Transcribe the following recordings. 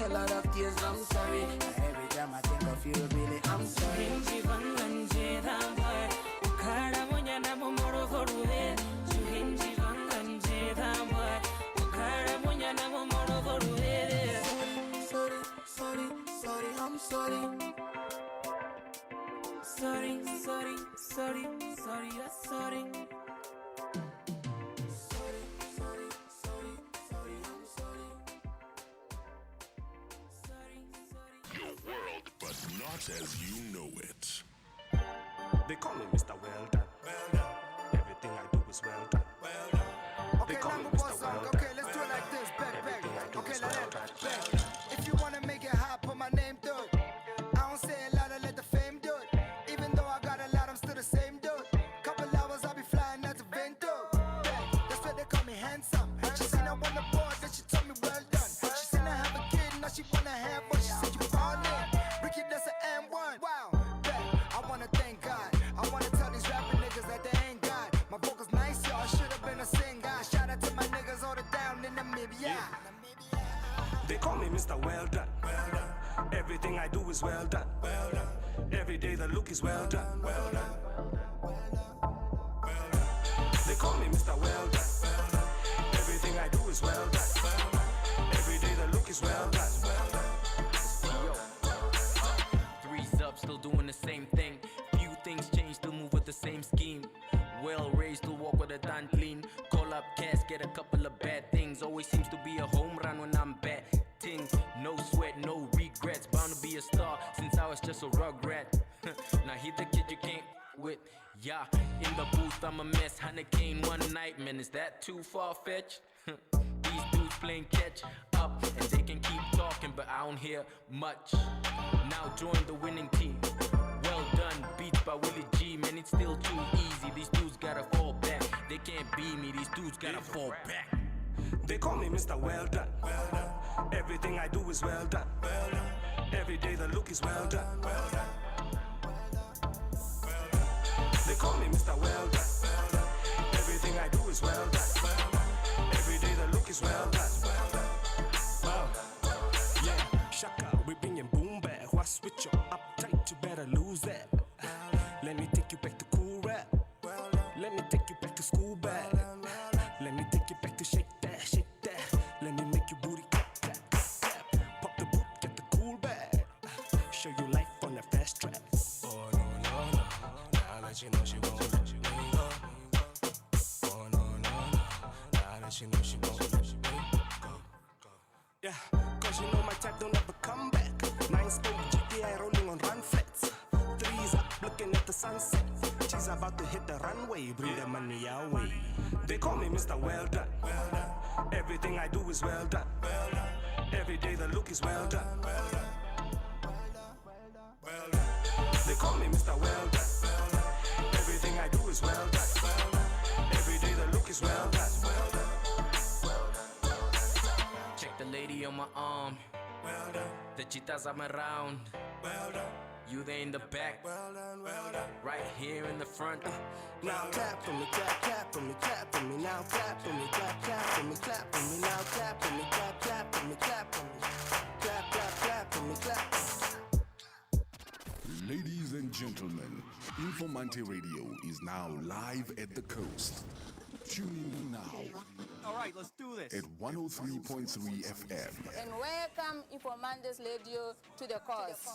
a lot of tears, I'm sorry. Every time I think of you, really, I'm sorry. Sorry, I'm sorry. Sorry, I'm sorry. Sorry, I'm sorry. Your world, but not as you know it. They call me Mr. Well Done. Everything I do is well done. They Okay, call me number Mr. one song. Well Okay, Done. let's do it like this. Back. Everything I do Okay, is like well that. done. Back. If you wanna make it hot, put my name to it. I don't say a lot, I let the fame do it. Even though I got a lot, I'm still the same dude. Couple hours, I'll be flying out to Vento. That's why they call me handsome. She seen I on the board, then she told me well done. She seen I have a kid, now she wanna have one. She said you all in. Ricky, that's an M1. Wow. I wanna thank God. I wanna tell these rapping niggas that they ain't God. My vocals nice, y'all. I should have been a singer. Shout out to my niggas all the down in Namibia. They call me Mr. Well Done. Everything I do is well done. Every day the look is well done. They call me Mr. Well Done. Everything I do is well done. Every day the look is well done. Three's up, still doing the same thing. Few things change, still move with the same scheme. Well raised, still walk with a done clean. Call up cash, get a couple of bad things. Always seems to be a home run when I'm batting. No sweat, no regrets. Bound to be a star since I was just a rugrat. Now he the kid you can't with. Yeah, in the booth I'm a mess. Hurricane one night, man, is that too far-fetched? These dudes playing catch up and they can keep talking, but I don't hear much. Now join the winning team. Well done, beats by Willie G. Man, it's still too easy. These dudes gotta fall back. They can't be me. These dudes gotta fall back. They call me Mr. Well Done. Everything I do is well done. Every day the look is well done. They call me Mr. Well Done. Everything I do is well done. Every day the look is well done. Yeah, Shaka, we bringing boom back. What's with your uptight? You better lose that. Let me take you back to cool rap. Let me take you back to school back. Let me take you back to shake that, shake that. Let me make you booty clap, clap, clap. Pop the boot, get the cool bag. Show you life on the fast track. Oh no, now that you know she won't let you go. Oh no, now that you know she won't let you go. Yeah, cause you know my type don't ever come back. 9-spoke GTI rolling on run flats. Threes up looking at the sunset. She's about to hit the runway, bring the money our way. They call me Mr. Well Done. Everything I do is well done. Every day the look is well done. They call me Mr. Well Done. Everything I do is well done. Every day the look is well done. Check the lady on my arm. The cheetahs I'm around. You there in the back. Right here in the front. Now clap for me, clap, clap for me, clap for me. Now clap for me, clap, clap for me, clap for me. Now clap for me, clap, clap for me, clap for me. Clap, clap, clap for me, clap. Ladies and gentlemen, Informante Radio is now live at the coast. Tune in now. All right, let's do this. At 103.3 FM. And welcome Informante's Radio to the cause.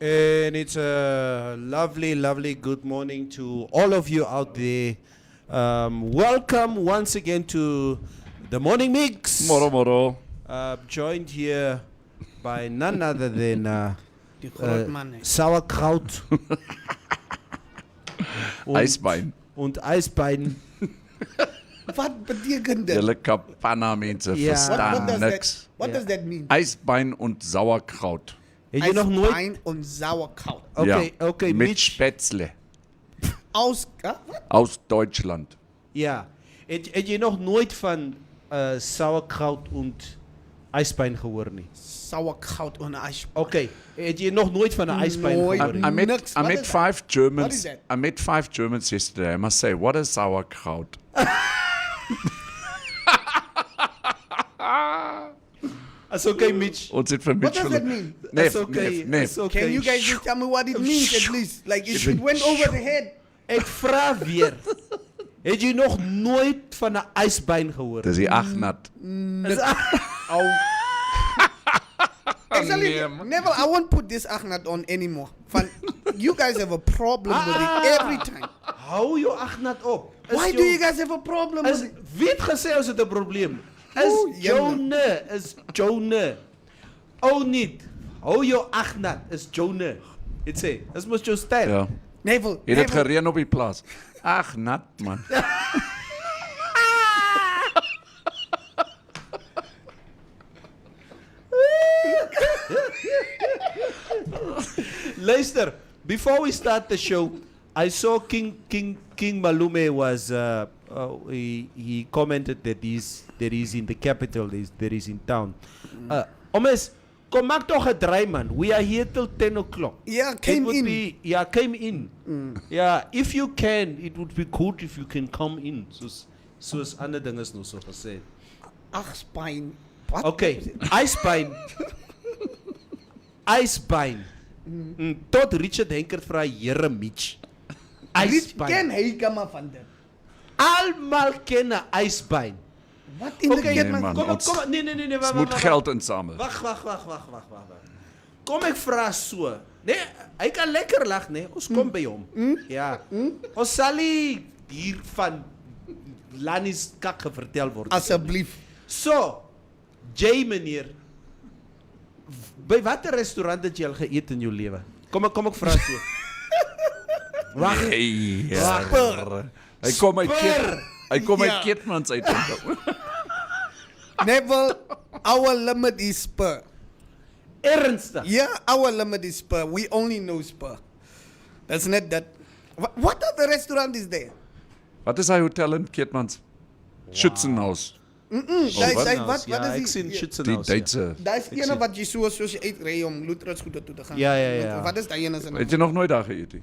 And it's a lovely, lovely good morning to all of you out there Welcome once again to the Morning Mix. Moro. Joined here by none other than Die groot man. Sauerkraut. Eisbein. Und Eisbein. Wat betekent dit? Julle Kapana mense Ja. verstaan niks. What does that mean? Eisbein und Sauerkraut. Het jy nog nooit... Eisbein und Sauerkraut. Okay, ja. okay, Mit Mitch. Spätzle. Wat? Aus Deutschland. Ja. Het jy nog nooit van Sauerkraut und Eisbein gehoor nie? Sauerkraut und Eisbein. Okay, het jy nog nooit van 'n Eisbein Nooit. gehoor nie? I met What is five What Germans. is that? I met 5 Germans yesterday. I must say, what is sauerkraut? That's okay, Mitch. Ons het vir What Mitch does that mean? That's okay. That's okay. Can you guys just tell me what it means at least? Like it went over the head. Ek vra weer. Het jy nog nooit van 'n Eisbein gehoor? Dis die agnat. Actually, never. I won't put this Agnat on anymore. You guys have a problem with it every time. Hou jou agnat op. Why do you guys have a problem with it? Wie het gesê ons het 'n probleem? Oeh, Is Jone. Oh niet. Hou jou agnat is Jone. Dit sê, dis mos jou styl. Ja. Never. Het dit gereën op die plaas? Agnat man. Luister, before we start the show, I saw King Malume was he commented that there is in the capital, there is in town. Omes, kom maak toch 'n draai man. We are here till 10 o'clock. Yeah, came in. Came in. Yeah, if you can, it would be good if you can come in. Soos ander dinge is nou so gesê. Eisbein. What? Okay, Eisbein. Eisbein. Tot Richard Henkert vra Here Mitch. Ken Eisbein. hy kom van dit? Almal ken 'n Eisbein. Wat in Okay, die Nee, man, kom ons- nee, Ons moet geld insamel. Wag. Kom ek vra so. Nee, hy kan lekker lag, nee. Ons kom by hom. Ja. Ons sal nie hier van Lannie's kak vertel word. Asseblief. So, Jay meneer, by watter restaurant het jy al geëet in jou lewe? Kom ek vra so. Wag. Hy kom uit Spur. Hy kom uit Ja. Keetmans uit. Never. Our limit is Spur. Ernstig. Yeah, our limit is Spur. We only know Spur. That's not that. What other restaurant is there? Wat is hy hotel in Keetmans? Schützenhaus. Wat Ja, ek is sien die? Schützenhaus. Die Duitse. Daar is ene wat jy soos jy uitry om Lutheran's goede toe te gaan. Ja. Wat is daai ene se naam? Het jy nog nooit daar geëet nie?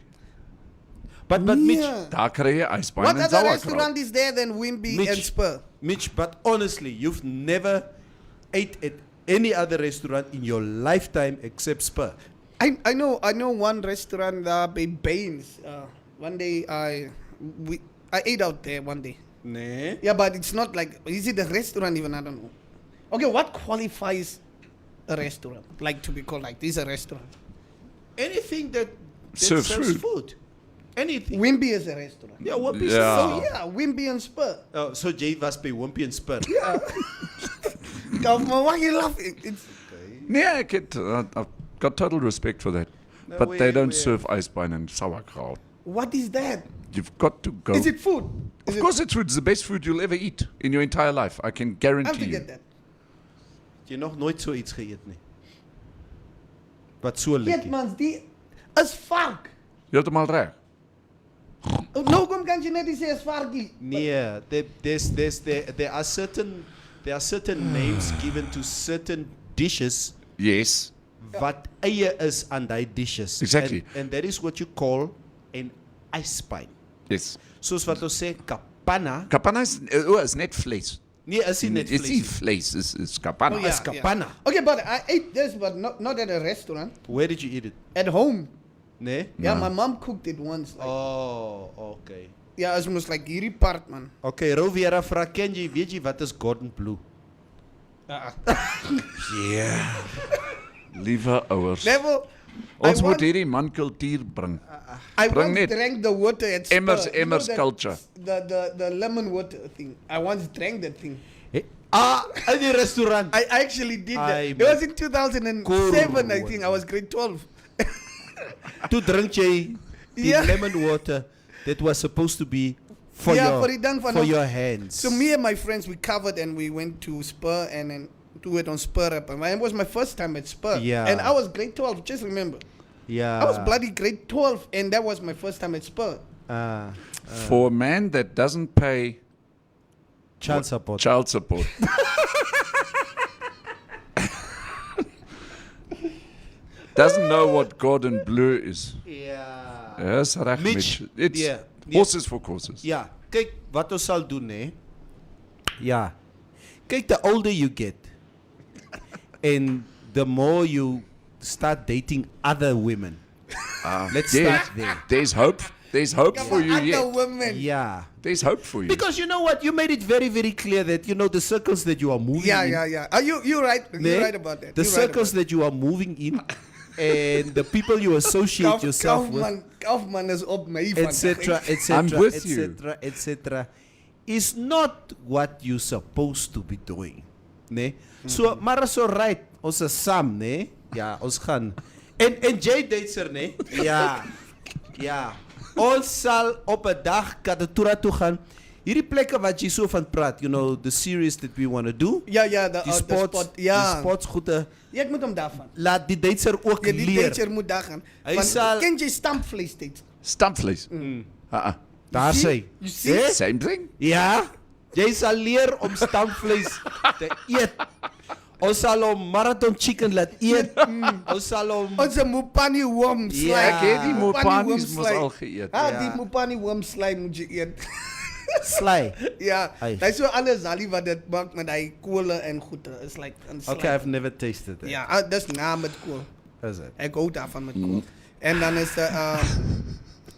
But Mitch, Nee. Daar kry jy ysbein What en other sauerkraut. restaurant is there than Wimpy Mitch. and Spur? but honestly, you've never ate at any other restaurant in your lifetime except Spur. I know one restaurant by Baines. One day I ate out there one day. Nee. Yeah, but it's not like, is it a restaurant even? I don't know. Okay, what qualifies a restaurant? Like to be called like this a restaurant? Anything that Serves sells food. food. Anything. Wimpy is a restaurant. Yeah, what Yeah. So yeah, Wimpy and Spur. Oh, so Jay was by Wimpy and Spur. Why are you laughing? It's, Nee, I've got total respect for that. No, But they don't we- serve ysbein and sauerkraut. what is that? You've got to go. Is it food? Of course it's food. It's the best food you'll ever eat in your entire life. I can I have guarantee to you. get that. Jy nog nooit so iets geëet nie. Wat so lekker. Keetmans, die is vark. Heeltemal reg. Nou kom kan jy net nie sê is varkie. Nee, there are certain names given to certain dishes Yes. wat eie is aan daai dishes. Exactly. And that is what you call an Eisbein. Yes. Soos wat ons sê kapana. Kapana is net vlees. Nee, is nie net It's nie vlees. vlees, is kapana. Is kapana. Okay, but I ate this, but not at a restaurant. Where did you eat it? At home. Nee? Yeah, No. my mom cooked it once. Like, Oh, okay. yeah, it's almost like hierdie part, man. Okay, Roviera vra ken jy, weet jy wat is Gordon Blue? Liewe ouers. Level, Ons moet want- hierdie man kultuur bring. I Bring once net drank the water at Spur. emmers You know that- culture. The lemon water thing. I once drank that thing. In die restaurant. I actually did that. Ai, It was in 2007, I think. I was grade 12. Toe drink jy die Yeah. lemon water that was supposed to be for Yeah, your for die ding van for ons- your hands. So me and my friends, we covered and we went to Spur and then do it on Spur Up. And it was my first time at Spur. Yeah. And I was grade 12, just remember. yeah. I was bloody grade 12 and that was my first time at Spur. For a man that doesn't pay Child support. child support. Doesn't know what Gordon Bleu is. Ja. Yes, reg, Mitch, Mitch. It's yeah, horses for courses. Ja, kyk wat ons sal doen hè. Ja. Kyk, the older you get and the more you start dating other women. Let's start there. There's hope. There's hope for you Other yet. women. Yeah. There's hope for you. Because you know what? You made it very, very clear that, you know, the circles that you are moving Yeah, in. yeah, yeah. Are you're right. Nee, You're right about that. The You're right circles about that you are moving in and the people you associate that. yourself with, Kaufman is op my etc., I'm etc., with you. etc., etc., is not what you're supposed to be doing. Nee? So, maar is right. Ons is saam, nee? Ja, ons gaan. En Jay Deitzer, nee? Ja. Ja. Ons sal op 'n dag Kadatura toe gaan. Hierdie plekke wat jy so van praat, you know, the series that we want to do. Ja, ja, Die the sports, spot. Ja. die sportsgoede. Ja, ek moet hom daarvan. Laat die Duitser ook Ja, die leer. teacher moet daar gaan. Hy Want sal- ken jy stampvlees steeds? Stampvlees. Daar See? sê. You see? Eh? Same thing. Ja, jy sal leer om stampvlees te eet. Ons sal hom marathon chicken laat eet. Ons sal hom Ons Mupani worm slime. Ja. Ek het die Mupani Mopanis worm mos slime. al geëet. Ah, Ja. die Mupani worm slime moet jy eet. sly. Ja, Ai. hy is so alles zalie wat dit maak met hy koole en goede. It's like een slime. Okay, I've never tasted it. Ja, dis na met kool. Is it? Ek hou daarvan met kool. En dan is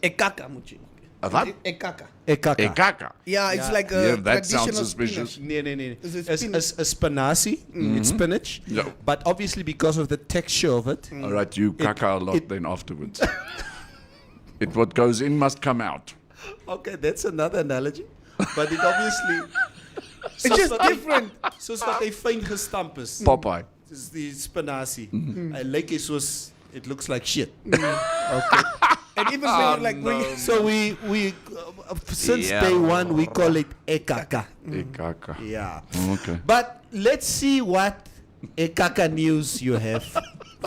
ekaka moet jy. Wat? Ekaka. Ekaka. Ekaka. Ja, it's Ja. like a Yeah, that sounds traditional suspicious. spinach. Nee. Is it It's spinazie. It's spinach. Yeah. But obviously because of the texture of it. All right, you caca a lot then afterwards. What goes in must come out. Okay, that's another analogy. But it obviously It's just different. Soos wat hy fyn gestamp is. Popeye. Dis die spinazie. Hy lyk hy soos it looks like shit. And even when you like when you, So we since Yeah. day one we call it ekaka. Ekaka. Yeah. Okay. But let's see what ekaka news you have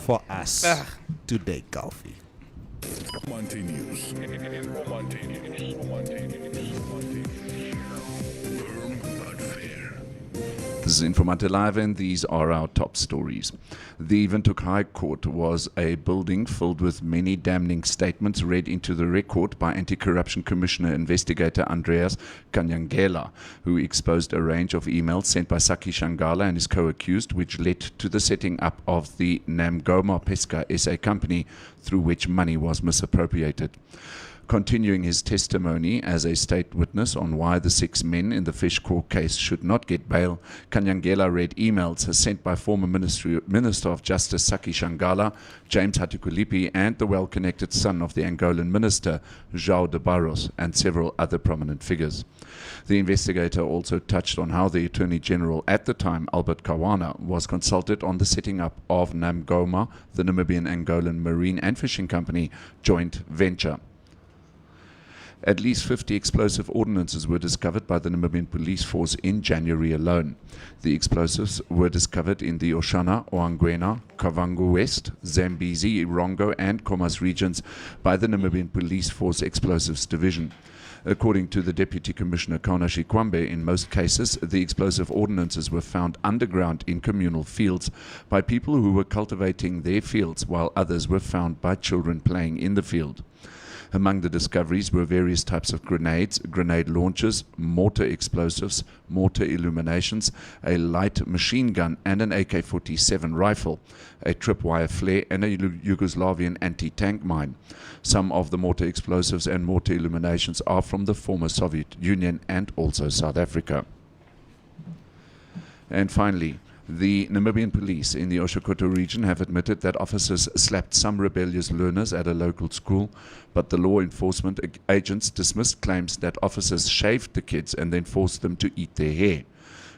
for us today, Coffee. Informante News. Informante News. Informante News. Firm but fair. This is Informante Live, and these are our top stories. The Windhoek High Court was a building filled with many damning statements read into the record by Anti-Corruption Commissioner Investigator Andreas Kanyangela, who exposed a range of emails sent by Saki Shangala and his co-accused, which led to the setting up of the Namgoma Pesca SA company, through which money was misappropriated. Continuing his testimony as a state witness on why the 6 men in the Fish Corps case should not get bail, Kanyangela read emails sent by former Minister of Justice Saki Shangala, James Hatukulipi, and the well-connected son of the Angolan minister, João de Barros, and several other prominent figures. The investigator also touched on how the Attorney General at the time, Albert Kawana, was consulted on the setting up of Namgoma, the Namibian-Angolan Marine and Fishing Company joint venture. At least 50 explosive ordnances were discovered by the Namibian police force in January alone. The explosives were discovered in the Oshana, Oangwena, Kavango West, Zambezi, Rongo and Khomas regions by the Namibian Police Force Explosives Division. According to the Deputy Commissioner Kaunashi Kwambe, in most cases, the explosive ordnances were found underground in communal fields by people who were cultivating their fields, while others were found by children playing in the field. Among the discoveries were various types of grenades, grenade launchers, mortar explosives, mortar illuminations, a light machine gun and an AK-47 rifle, a tripwire flare and a Yugoslavian anti-tank mine. Some of the mortar explosives and mortar illuminations are from the former Soviet Union and also South Africa. And finally, The Namibian police in the Oshokoto region have admitted that officers slapped some rebellious learners at a local school, but the law enforcement agents dismissed claims that officers shaved the kids and then forced them to eat their hair.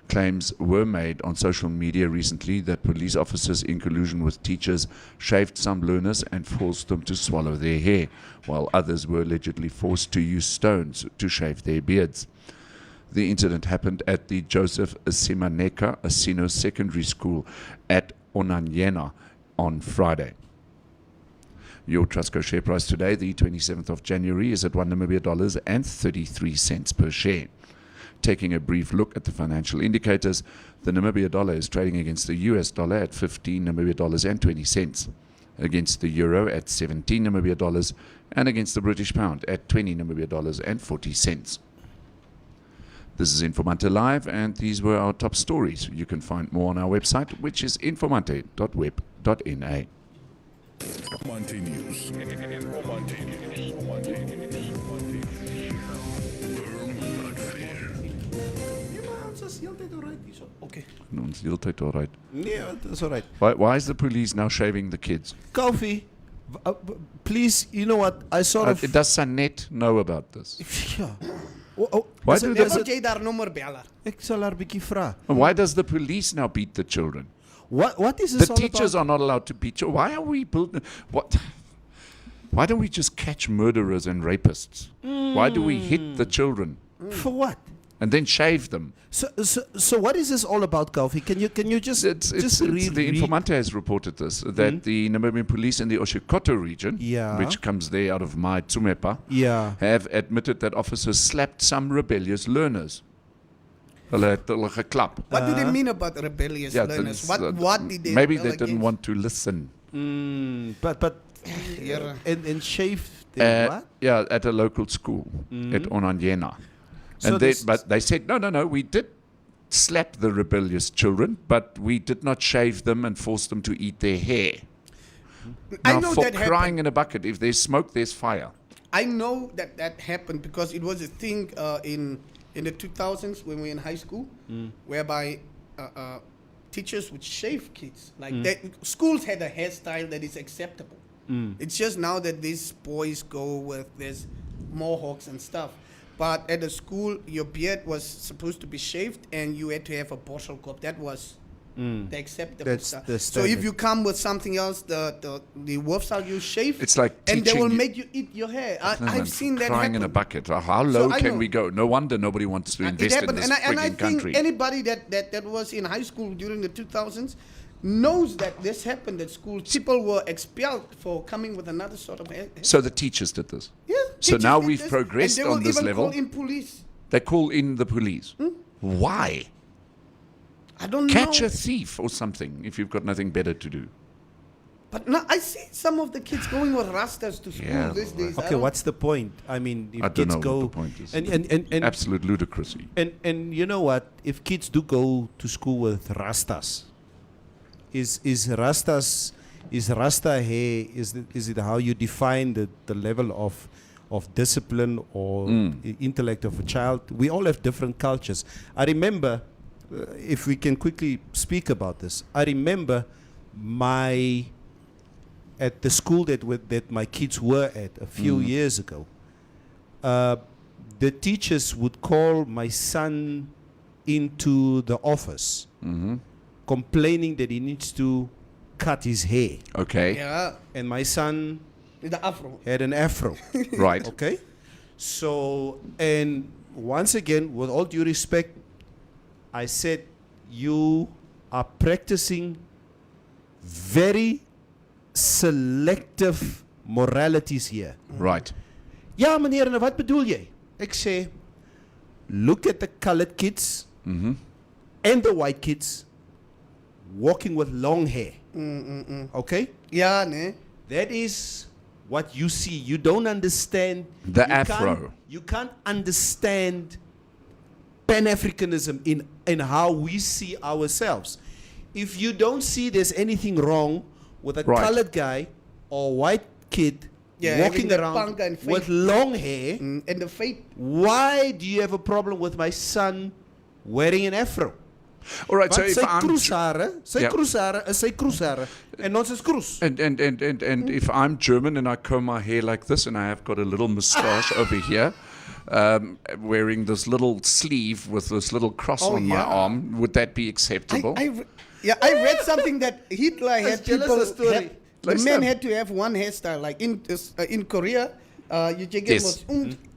Claims were made on social media recently that police officers, in collusion with teachers, shaved some learners and forced them to swallow their hair, while others were allegedly forced to use stones to shave their beards. The incident happened at the Joseph Simaneka Asino Secondary School at Onanyena on Friday. Your Trustco share price today, the 27th of January, is at $1.33 per share. Taking a brief look at the financial indicators, the Namibia dollar is trading against the US dollar at 15 Namibia dollars and 20 cents, against the euro at 17 Namibia dollars, and against the British pound at 20 Namibia dollars and 40 cents. This is Informante Live, and these were our top stories. You can find more on our website, which is informante.web.na. Informante News. Informante News. Informante News. Okay. No, it's heeltyd all right. Nee, that's all right. Why is the police now shaving the kids? Kofi, please, you know what? I sort of... Does Sanet know about this? Ja. Why do Dan they, moet jy daar nommer bel haar. Ek sal haar bietjie vra. why does the police now beat the children? What is The this all teachers about? are not allowed to beat you. Why are we building... What? Why don't we just catch murderers and rapists? Why do we hit the children For what? and then shave them? So what is this all about, Kofi? Can you just read? The Informante has reported this, that the Namibian police in the Oshokoto region, Yeah. which comes there out of my Tsumepa, Yeah. have admitted that officers slapped some rebellious learners. Hulle het hulle geklap. What do they mean about rebellious learners? What did they Maybe rebel they didn't against? want to listen. But Yeah. and shave them, what? Yeah, at a local school at Onanyena. So And but they said, no, we did slap the rebellious children, but we did not shave them and force them to eat their hair. I Now, know for that crying happened. in a bucket, if there's smoke, there's fire. I know that happened because it was a thing in the 2000s when we were in high school, whereby teachers would shave kids. Like that, schools had a hairstyle that is acceptable. It's just now that these boys go with this mohawks and stuff. But at the school, your beard was supposed to be shaved, and you had to have a borsal cup. That was the acceptable That's stuff. the So if standard. you come with something else, the wolfsal you shave, It's like and they teaching will you- make you eat your hair. I've seen that Crying happen. in a bucket. How low I can know. we go? No wonder nobody wants to It invest in happened, this and I frigging think country. anybody that was in high school during the 2000s knows that this happened at school. People were expelled for coming with another sort of hair. So the teachers did this. Yeah. So teachers now did we've this, progressed and they on will this even level. Call in police. They call in the police. Why? I don't Catch know. a thief or something if you've got nothing better to do. But no, I see some of the kids going with rastas to school Yeah, these days. I Okay, don't- what's the point? I mean, if I don't kids know go what the point is. and Absolute ludicrousy. and you know what? If kids do go to school with rastas, is rasta hair? Is it how you define the level of discipline or intellect of a child? We all have different cultures. I remember, if we can quickly speak about this, I remember at the school that my kids were at a few years ago. The teachers would call my son into the office, complaining that he needs to cut his hair, Okay. Yeah, and my son the afro. had an afro. Right. Okay, so and once again, with all due respect, I said you are practicing very selective moralities here. Right. Ja, meneer, en wat bedoel jy? Ek sê, look at the colored kids and the white kids walking with long hair. Okay? Yeah, ne? That is what you see. You don't understand. The you afro. You can't understand Pan-Africanism in how we see ourselves. If you don't see there's anything wrong with a Right. colored guy or white kid Yeah, walking having the around panga and with fade. long hair, And the fate. why do you have a problem with my son wearing an afro? All right, so Want if sy I'm kroeshare, sy Ja. kroeshare is sy kroeshare en ons is kroes. and if I'm German and I comb my hair like this and I have got a little moustache over here, wearing this little sleeve with this little cross on my arm, would that be acceptable? I read something that Hitler had jealous people. a story. The men had to have one hairstyle. Like in Korea, you check it Yes.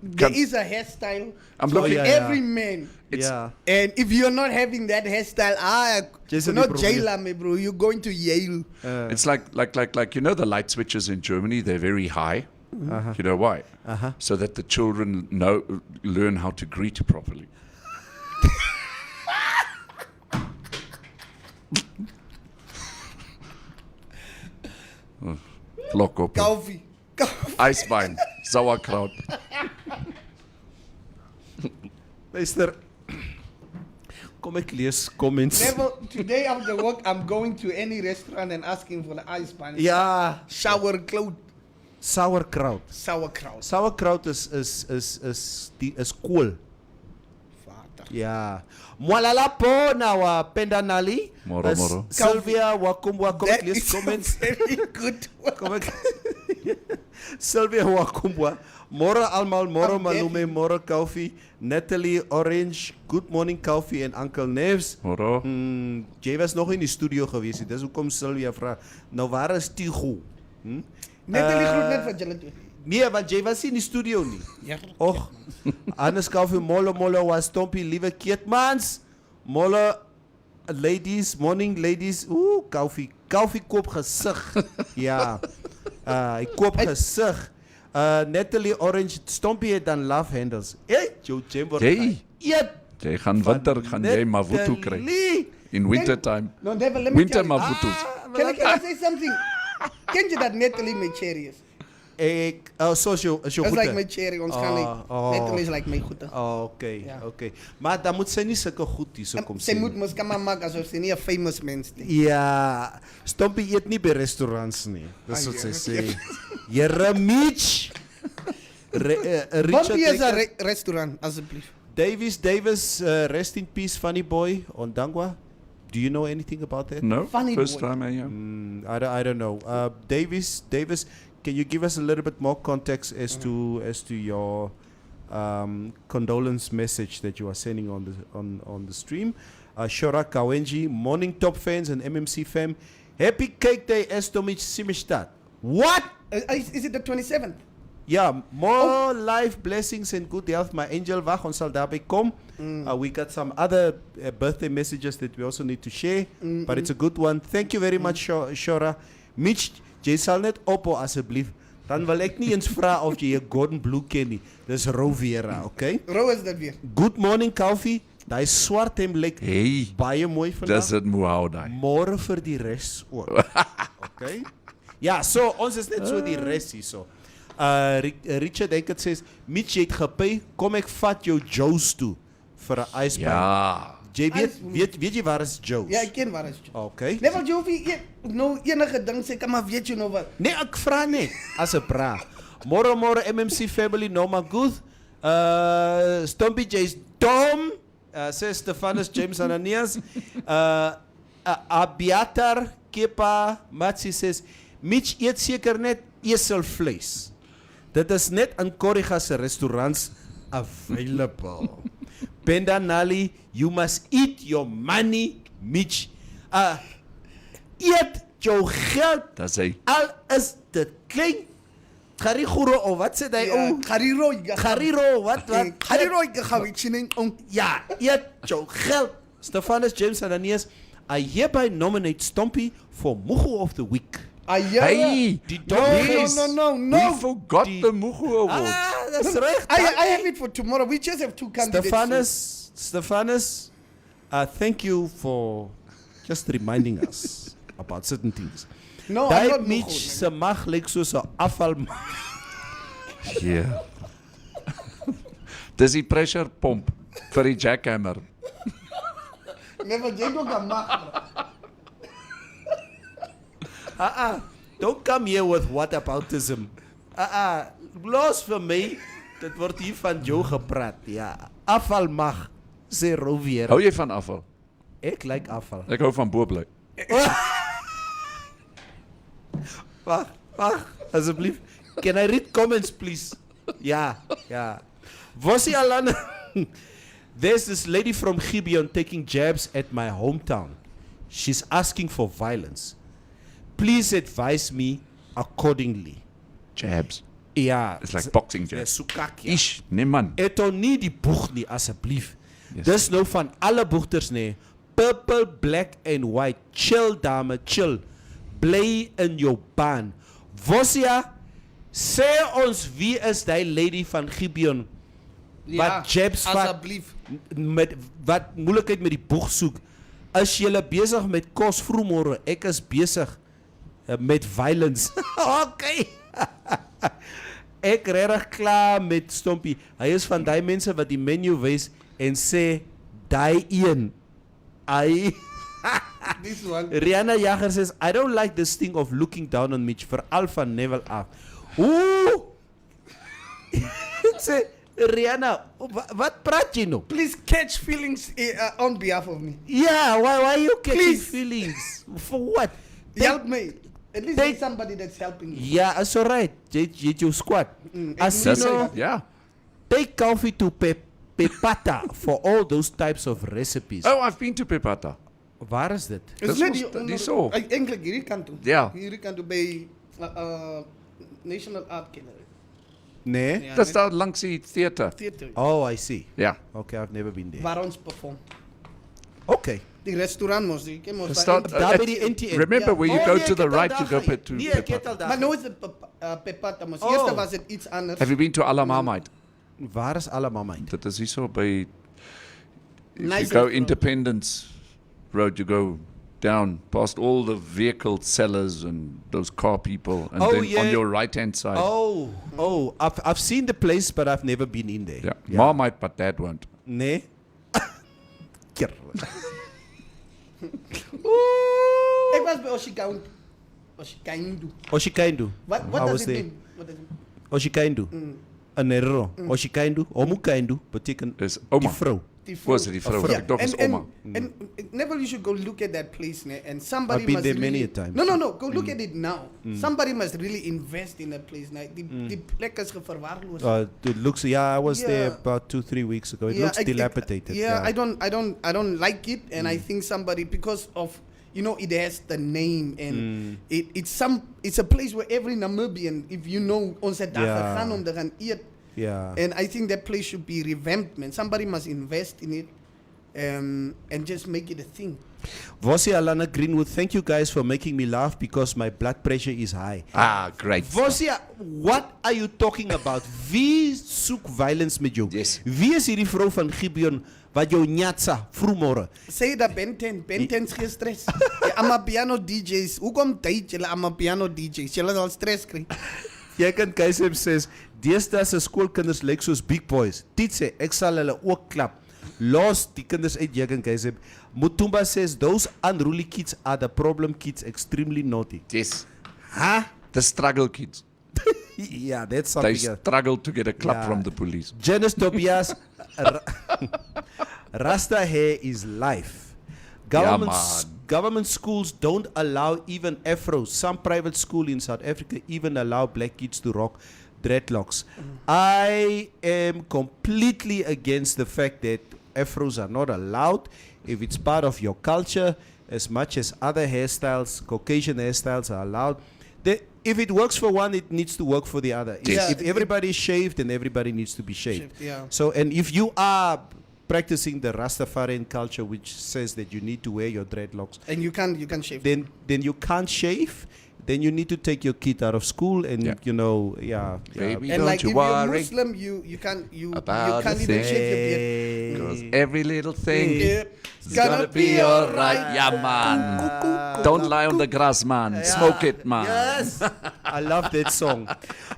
there is a hairstyle I'm for looking- every man. Yeah. And if you're not having that hairstyle, Jason, not die jail me, bro. You're going to Yale. It's like the light switches in Germany, they're very high. You know why? So that the children learn how to greet properly. Vlok op. Coffee. Ijsbein. Sauerkraut. Luister. Kom ek lees comments. Never, today after work, I'm going to any restaurant and asking for the ice pan. Ja, Sauerkraut. sauerkraut. Sauerkraut. Sauerkraut is kool. Ja. Mwalala po na wa pendanali. Moro, Is moro. Sylvia Wakumbwa, kom ek That lees is a comments. very good one. Kom ek Sylvia Wakumbwa. Môre almal, môre Malume, môre Koffie, Natalie Orange, good morning Koffie en Uncle Nevs. Moro. Jy was nog in die studio gewees. Dis hoekom Sylvia vra. Nou waar is Tigo? Natalie groet net van julle toe. Nee, want jy was nie in die studio nie. Ja. Och, Hannes Koffie, Molo was Stompie, liewe Keetmans. Molo ladies, morning ladies. Ooh, Koffie koop gesig. Ja. Hy koop gesig. Natalie Orange, Stompie het dan love handles. Hey, Joe Chamber. Hey. Eet. Jy gaan winter gaan jy Mavuto kry. Natalie. In winter time. No, never, let me Winter tell you. Mavutos. Can I say something? Ken je dat Natalie met cherry is? Is That's like my cherry, waarschijnlijk. Natalie is like my goede. Oké. Maar dan moet sy nie sulke goed hier so kom Sy sê. moet mos kan maar maak asof sy nie 'n famous mens is. Ja, Stompie eet nie by restaurants nie. Dis wat sy sê. Here Mitch. Wat Richard is 'n Dekker, restaurant asseblief? Davis, rest in peace, funny boy, Ondangwa. Do you know anything about that? No, Funny first boy. time I hear. I don't know. Davis, can you give us a little bit more context as to your condolence message that you are sending on the stream? Shora Kawenji, morning top fans and MMC fam. Happy Cake Day, Estomich Simistad. What? Is it the 27th? Yeah, more life blessings and good health, my angel. Wag, ons sal daarby kom. We got some other birthday messages that we also need to share, but it's a good one. Thank you very much, Shora. Mitch, jy sal net oppo asseblief. Dan wil ek nie eens vra of jy 'n Gordon Blue ken nie. Dis Rovera, okay? Ro is dit weer. Good morning, Koffie. Daai swart hemp lyk Hey, baie mooi vandag. dis dit Mohau daai. Môre vir die res ook. Okay? Ja, so ons is net so die res hierso. Richard Dekker sê, Mitch het gepay, kom ek vat jou Joe's toe vir 'n ijsbaan. Ja. Jy weet jy waar is Joe's? Ja, ek ken waar is Joe. Okay. Nee, want Joe, nou enige ding sê, kan maar weet jy nou wat. Nee, ek vra net as 'n pra. Môre MMC family, no my good. Stompie J's Dom, sê Stefanus James Ananias. Abiatar Kepa Matsi says, Mitch eet seker net eselvleis. Dit is net in Korriga se restaurants available. Penda Nali, you must eat your money, Mitch. Eet jou geld. Dis hy. Al is dit klein. Gariguro of wat sê hy? Ja, Gariro, wat? Gariro gawitjie Ja, eet jou geld. Stefanus James Ananias, I hereby nominate Stompie for Mugu of the Week. Hey, No. We forgot the Mugu Award. That's right. I have it for tomorrow. We just have two candidates. Stefanus, thank you for just reminding us about certain things. No, I'm not Mitch Mugu. se mag lyk soos 'n afval. Ja. Dis die pressure pomp vir die jackhammer. Never Jacob kan mag. Don't come here with whataboutism. Los vir my. Dit word hier van jou gepraat. Ja. Afval mag, sê Rovier. Hou jy van afval? Ek like afval. Ek hou van bo bly. Wag, asseblief. Can I read comments, please? Yeah. Vosi Alana. There's this lady from Gibeon taking jabs at my hometown. She's asking for violence. Please advise me accordingly. Jabs. Ja. It's like boxing jabs. Sukakja. Ish, nee man. Eto nie die boeg nie, asseblief. Yes. Dis nou van alle boegters nee. Purple, black and white. Chill dame, chill. Bly in jou baan. Vosia, sê ons wie is die lady van Gibeon? Wat jabs vat, asseblief. met wat moeilikheid met die boeg soek. Is julle besig met kos vroegmôre? Ek is besig met violence. Okay. Ek regtig klaar met Stompie. Hy is van die mense wat die menu wys en sê daai een. Ai. This one. Rihanna Jager says I don't like this thing of looking down on Mitch vir Alpha Neville af. Ooh. Sê Rihanna, wat praat jy nou? Please catch feelings on behalf of me. Yeah, why you catching Please. feelings? For what? Help me. At least there's somebody that's helping you. Yeah, it's alright. Jy jou squad. As you That's know, it. Yeah. take coffee to Pepata for all those types of recipes. Oh, I've been to Pepata. Waar is dit? Is Dis net ons- dis so. Eintlik hierdie kant toe. Ja. Hierdie kant toe by National Art Gallery. Nee? Ja, Dis daar langs die theater. theater. Oh, I see. Ja. Okay, I've never been there. Waar ons perform. Okay. Die restaurant mos, die ken mos. Dis daar daar- Daar by it- die NTN. Remember Ja. where you Oh, go nee, to ek the het al right daar to go gegaan. to Nee, ek het Pepata. al daar Maar nou is gegaan. dit Pepata mos. Oh. Eerste was dit iets anders. Have you been to Alamamite? Waar is allemaal? Dit is hier so by if Nice you go restaurant. Independence Road, you go down past all the vehicle sellers and those car people, and Oh, then yeah. on your right hand side. Oh, I've seen the place, but I've never been in there. Yeah. Marmite, but Dad won't. Nee? Kerel. Ek was by Oshikaindu. Oshikaindu. What I does was it there. mean? What does it mean? Oshikaindu. Anero. Oshikaindu. Omukaindu betekent Is die oma. vrou. Die Was it die vrou? Yeah. Ek dink is oma. And never you should go look at that place and somebody I've been must there really, many a time. No, go look at it now. Somebody must really invest in that place. Die plek is geverwaarloos. It looks, yeah, I was there Yeah. about 2-3 weeks ago. It looks dilapidated. I don't like it, and I think somebody, because of, you know, it has the name, and it's a place where every Namibian, if you know, ons het daar Ja. gegaan om te gaan eet. Yeah. And I think that place should be revamped, man. Somebody must invest in it, and just make it a thing. Vosi Alana Greenwood, thank you guys for making me laugh because my blood pressure is high. Ah, great. Vosi, what are you talking about? Wie soek violence met jou? Yes. Wie is hierdie vrou van Gibeon wat jou nyatsa vroegmôre? Say dat Ben 10's geen stress. Die Amapiano DJs, hoekom tyd julle Amapiano DJs? Julle al stress kry. Jy kan Keisem says, deesdae se skoolkinders lyk soos big boys. Dit sê, ek sal hulle ook klap. Los die kinders uit, jy kan Keisem. Mutumba says, those unruly kids are the problem kids, extremely naughty. Yes. Huh? The struggle kids. Yeah, that's They something else. struggle to get a clap Yeah. from the police. Janice Tobias, Rasta hair is life. Government schools don't allow even afros. Some private school in South Africa even allow black kids to rock dreadlocks. I am completely against the fact that afros are not allowed if it's part of your culture, as much as other hairstyles, Caucasian hairstyles are allowed. If it works for one, it needs to work for the other. Yes. If everybody is shaved, then everybody needs to be shaved. Yeah. So, and if you are practicing the Rastafarian culture, which says that you need to wear your dreadlocks, And you can shave. then you can't shave. Then you need to take your kid out of school, and Yeah. you know, yeah. Baby, And don't like you if you're worry Muslim, you can't about a even thing. shave your beard. because every little thing It's is gonna be alright. Yeah, man. Don't lie on the grass, man. Smoke it, man. Yes, I love that song.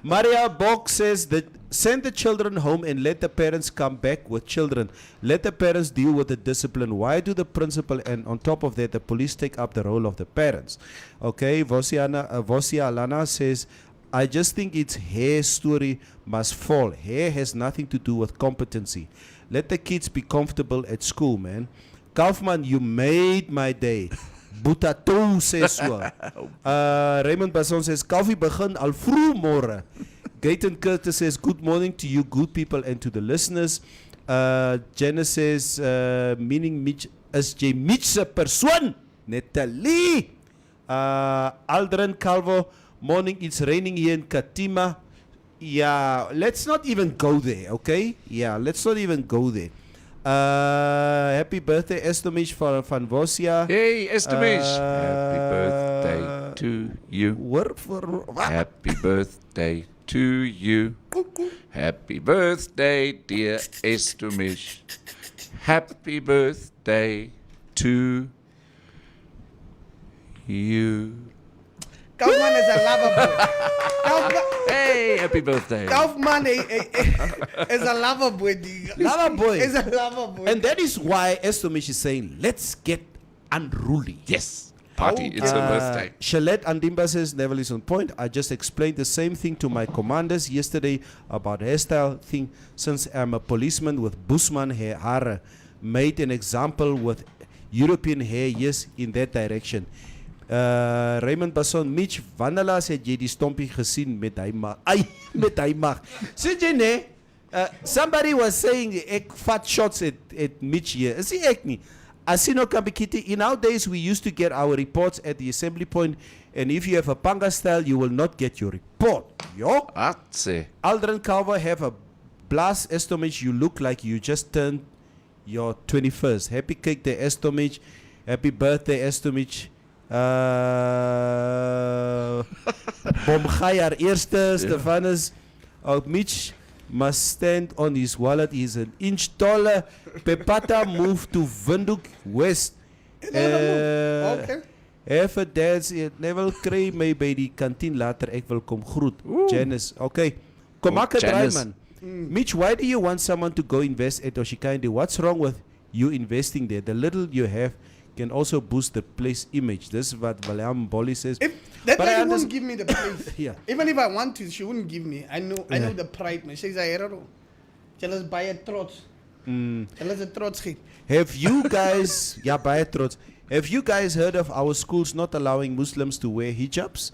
Maria Bok says that send the children home and let the parents come back with children. Let the parents deal with the discipline. Why do the principal and on top of that the police take up the role of the parents? Okay, Vosia Alana says, I just think its hair story must fall. Hair has nothing to do with competency. Let the kids be comfortable at school, man. Kaufman, you made my day. Boetatou says so. Raymond Basson says, Koffie begin al vroeg môre. Gayton Curtis says, good morning to you good people and to the listeners. Janice says, meaning Mitch is jy Mitch se persoon. Natalie. Aldrin Calvo, morning, it's raining here in Katima. Yeah, let's not even go there, okay? Yeah, let's not even go there. Happy birthday, Estomich van Vosia. Hey, Estomich. Happy birthday to you. Happy birthday to you. Happy birthday, dear Estomich. Happy birthday to you. Kaufman is a lover boy. Hey, happy birthday. Kaufman is a lover boy. Lover boy. Is a lover boy. And that is why Estomich is saying, let's get unruly. Yes. Party. It's her birthday. Shalette Andimba says, Neville is on point. I just explained the same thing to my commanders yesterday about hairstyle thing. Since I'm a policeman with Busman hair, made an example with European hair, yes, in that direction. Raymond Basson, Mitch, wanneer laas het jy die stompie gesien met hy mag? Ai, met hy mag. Sien jy nee? Somebody was saying ek vat shots at Mitch hier. Is ek nie? Asino Kambikiti, in our days we used to get our reports at the assembly point, and if you have a panga style, you will not get your report. Yo? Atse. Aldrin Calver, have a blast Estomich. You look like you just turned your 21st. Happy cake day, Estomich. Happy birthday, Estomich. Bomgaar eerste, Stefanus. Mitch must stand on his wallet. He's an inch taller. Pepata moved to Windhoek West. Okay. Have a dance. Neville kry my by die kantien later. Ek wil kom groet. Janice. Okay. Kom maak 'n draai man. Mitch, why do you want someone to go invest at Oshikandi? What's wrong with you investing there? The little you have can also boost the place image. This is what William Bolly says. If that lady won't give me the place. Yeah. Even if I want to, she wouldn't give me. I know the pride. Man. She's a hero. Jealous by a trots. Jealous a trots. Have you guys, yeah, by a trots. Have you guys heard of our schools not allowing Muslims to wear hijabs?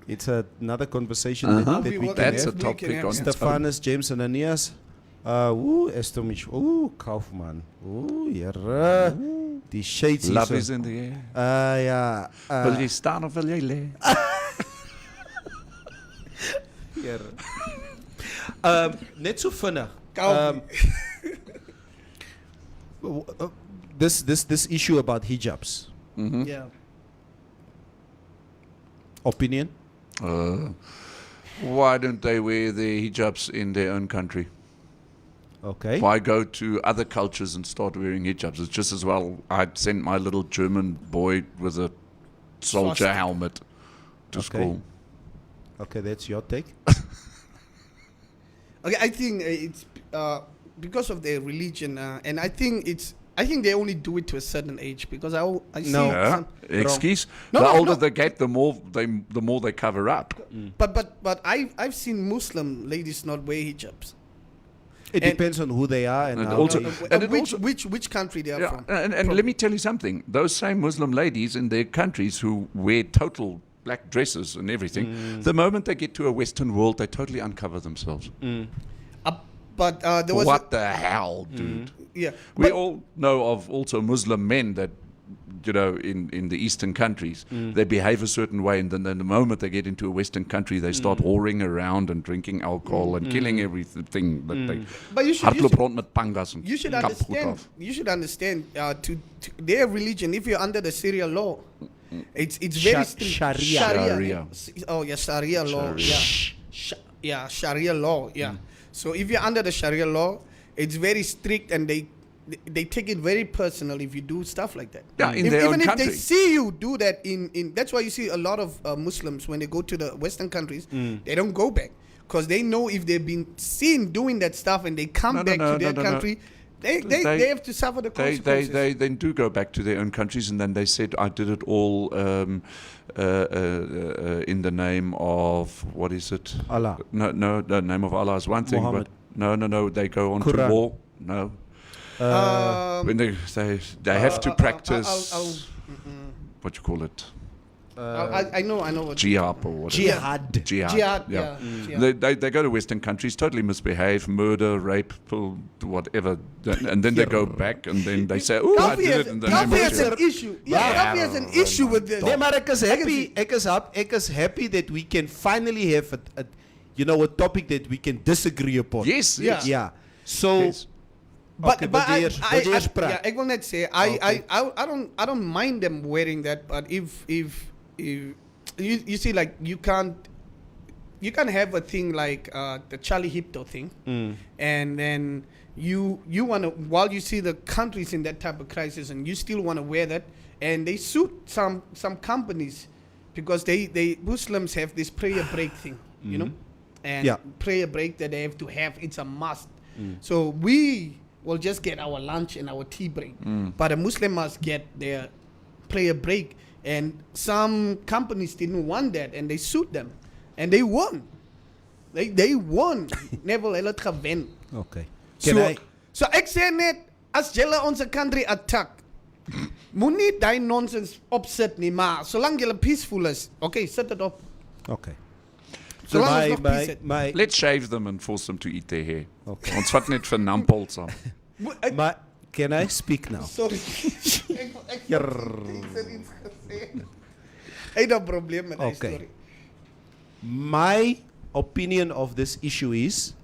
It's another conversation that we can That's have. a topic on its own. Stefanus, James and Ananias. Estomich. Kaufman. Jere. Die shades hier. Love is in the air. Ja. Wil jy staan of wil jy lê? Net so vinnig. This issue about hijabs. Yeah. Opinion? Why don't they wear their hijabs in their own country? Okay. Why go to other cultures and start wearing hijabs? It's just as well I'd send my little German boy with a soldier helmet to school. Okay, that's your take. Okay, I think it's because of their religion, and I think they only do it to a certain age because I see. No. Yeah. Excuse? No, the no, older no. they get, the more they cover up. But I've seen Muslim ladies not wear hijabs. It depends on who they are and how also, they- Which country they are Yeah, from. and let me tell you something. Those same Muslim ladies in their countries who wear total black dresses and everything, the moment they get to a Western world, they totally uncover themselves. But there was What the hell, dude? yeah. We but- all know of also Muslim men that, you know, in the Eastern countries, they behave a certain way, and then the moment they get into a Western country, they start whoring around and drinking alcohol and killing everything that they. But you should hardloop rond met pangas en You should kap goed understand. af. You should understand. To their religion, if you're under the Sharia law, it's very strict. Sharia. Oh yeah, Sharia law. Yeah, Sharia law. Yeah. So if you're under the Sharia law, it's very strict, and they take it very personal if you do stuff like that. Yeah, in their own even country. if they see you do that in that's why you see a lot of Muslims when they go to the Western countries, they don't go back because they know if they've been seen doing that stuff and they come back to their country, they have to suffer the consequences. They then do go back to their own countries, and then they said, I did it all in the name of, what is it? Allah. No, the name of Allah is one thing, Muhammad. but no, they go on Quran. to war. No. When they have to practice what you call it, I know what. jihad or whatever. Jihad. Jihad, Yeah. yeah. They go to Western countries, totally misbehave, murder, rape, whatever, and then they go back and then they say, "Oh, I did it," and then Calvin they has an issue. Yeah, Calvin has an issue with this. Nee, maar ek is happy that we can finally have a topic that we can disagree upon. Yes, yes. Yeah. So, Yes. But okay, but wanneer spraak? yeah, ek wil net say I don't mind them wearing that, but if you see, like, you can't have a thing like the Charlie Hebdo thing, and then you want to, while you see the countries in that type of crisis, and you still want to wear that, and they suit some companies because they Muslims have this prayer break thing, you know, and prayer break that they have to have, it's a must. So we will just get our lunch and our tea break, but a Muslim must get their prayer break. And some companies didn't want that, and they sued them, and they won. They won. Neville, hulle het gewen. Okay. So ek sê net, as julle ons country attack, moenie die nonsense opsit nie, maar solank julle peaceful is, okay, sit dit op. Okay. So let's shave them and force them to eat their hair. Okay. Ons vat net vir nampols aan. Maar can I speak now? Sorry. Ek het 'n probleem met die storie. My opinion of this issue is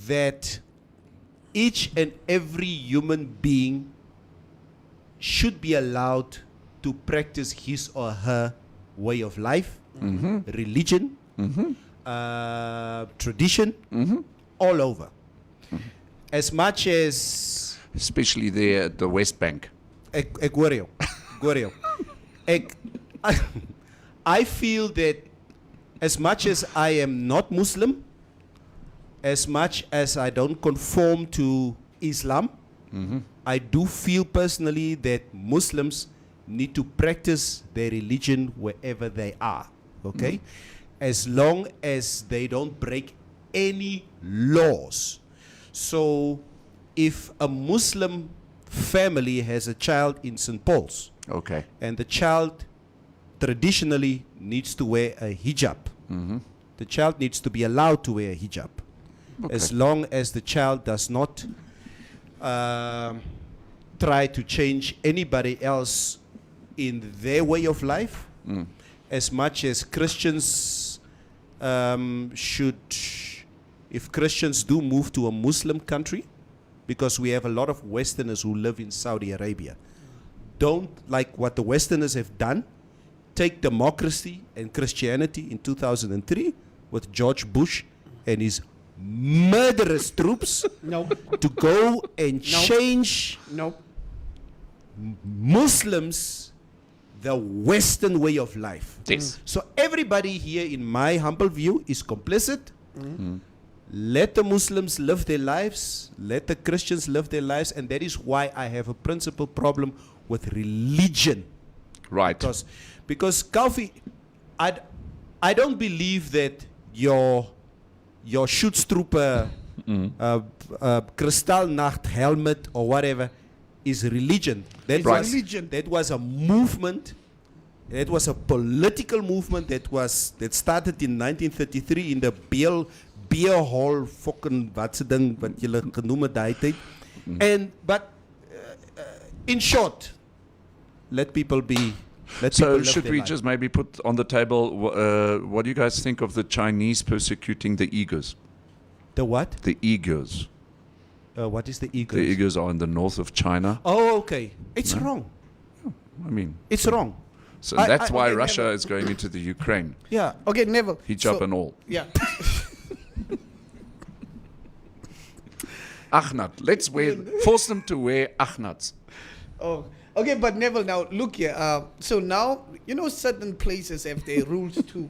that each and every human being should be allowed to practice his or her way of life, religion, tradition, all over. As much as... Especially there at the West Bank. Ek hoor jou. I feel that as much as I am not Muslim, as much as I don't conform to Islam, I do feel personally that Muslims need to practice their religion wherever they are, okay? As long as they don't break any laws. So if a Muslim family has a child in St. Paul's, okay, and the child traditionally needs to wear a hijab, the child needs to be allowed to wear a hijab, as long as the child does not try to change anybody else in their way of life. As much as Christians should, if Christians do move to a Muslim country, because we have a lot of Westerners who live in Saudi Arabia, don't, like what the Westerners have done, take democracy and Christianity in 2003 with George Bush and his murderous troops to go and change Muslims the Western way of life. Yes. So everybody here, in my humble view, is complicit. Let the Muslims live their lives, let the Christians live their lives, and that is why I have a principal problem with religion. Right. Because Kalfi, I don't believe that your Schutztrooper Kristallnacht helmet or whatever is religion. That was religion. That was a movement. That was a political movement that started in 1933 in the beer hall fucking wat se ding wat julle genoem het daai tyd. But in short, let people be. So should we just maybe put on the table what do you guys think of the Chinese persecuting the Uyghurs? The what? The Uyghurs. What is the Uyghurs? The Uyghurs are in the north of China. Oh, okay. It's wrong. I mean, it's wrong. So that's why Russia is going into the Ukraine. Yeah. Okay, Neville. Hijab and all. Yeah. Achnat. Let's force them to wear achnats. Oh, okay, but Neville, now look here. So now, you know, certain places have their rules too.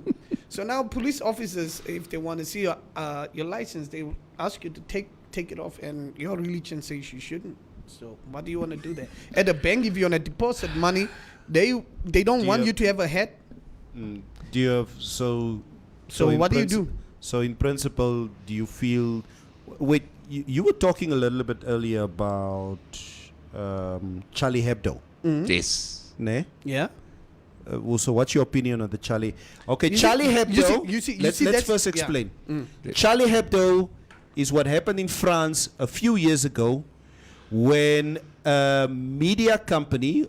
So now police officers, if they want to see your license, they will ask you to take it off, and your religion says you shouldn't. So what do you want to do there? At a bank, if you want to deposit money, they don't want you to have a hat. Do you have so what do you do? So in principle, do you feel? Wait, you were talking a little bit earlier about Charlie Hebdo. Yes. Ne? Yeah. So what's your opinion on the Charlie? Okay, You Charlie see- Hebdo. you see let's that's- first yeah. explain. Charlie Hebdo is what happened in France a few years ago when a media company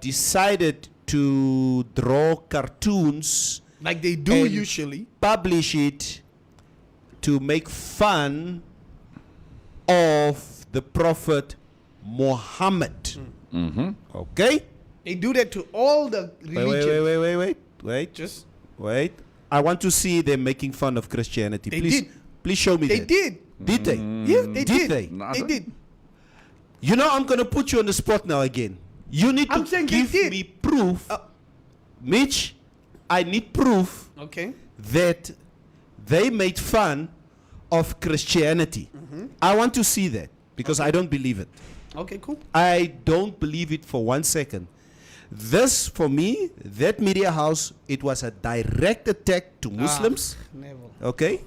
decided to draw cartoons Like they do and usually. publish it to make fun of the Prophet Muhammad. Okay? They do that to all the religions. Wait. Just Wait. I want to see them making fun of Christianity. They please, did. please show me they that. did. Did they? Yeah, they Did did. they? They did. You know, I'm going to put you on the spot now again. You need I'm to saying they give did. me proof. Mitch, I need proof Okay. that they made fun of Christianity. I want to see that because I don't believe it. Okay, cool. I don't believe it for 1 second. This, for me, that media house, it was a direct attack to Muslims. Never. Okay?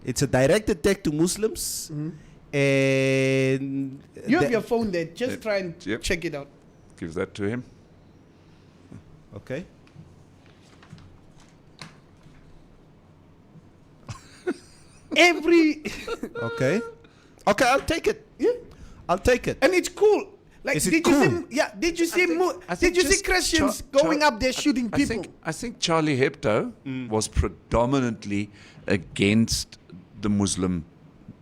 It's a direct attack to Muslims. And You have the- your phone there. Just Yep. try and Yep. check it out. Give that to him. Okay. Every Okay. Okay, I'll take it. yeah, I'll take it. and it's cool. Like, Is it did cool? you see? Yeah, did you see? Did you see Christians going up there shooting people? I think Charlie Hebdo was predominantly against the Muslim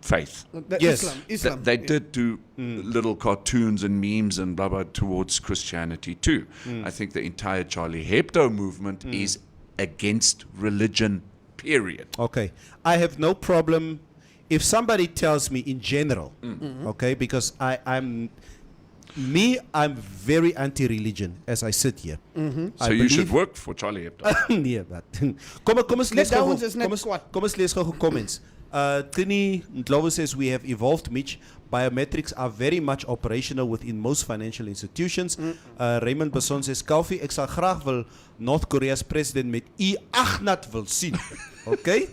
faith. Yes. Islam. They did do little cartoons and memes and blah blah towards Christianity too. I think the entire Charlie Hebdo movement is against religion, period. Okay. I have no problem if somebody tells me in general, okay, because I'm very anti-religion as I sit here. So you should work for Charlie Hebdo. Nee, wat. Kom ons lees Net gou ons is net kwaad. kom ons lees gou comments. Trini Ndlovu says we have evolved, Mitch. Biometrics are very much operational within most financial institutions. Raymond Besson says Kofi, ek sal graag wil North Korea's president met Agnat wil sien. Okay?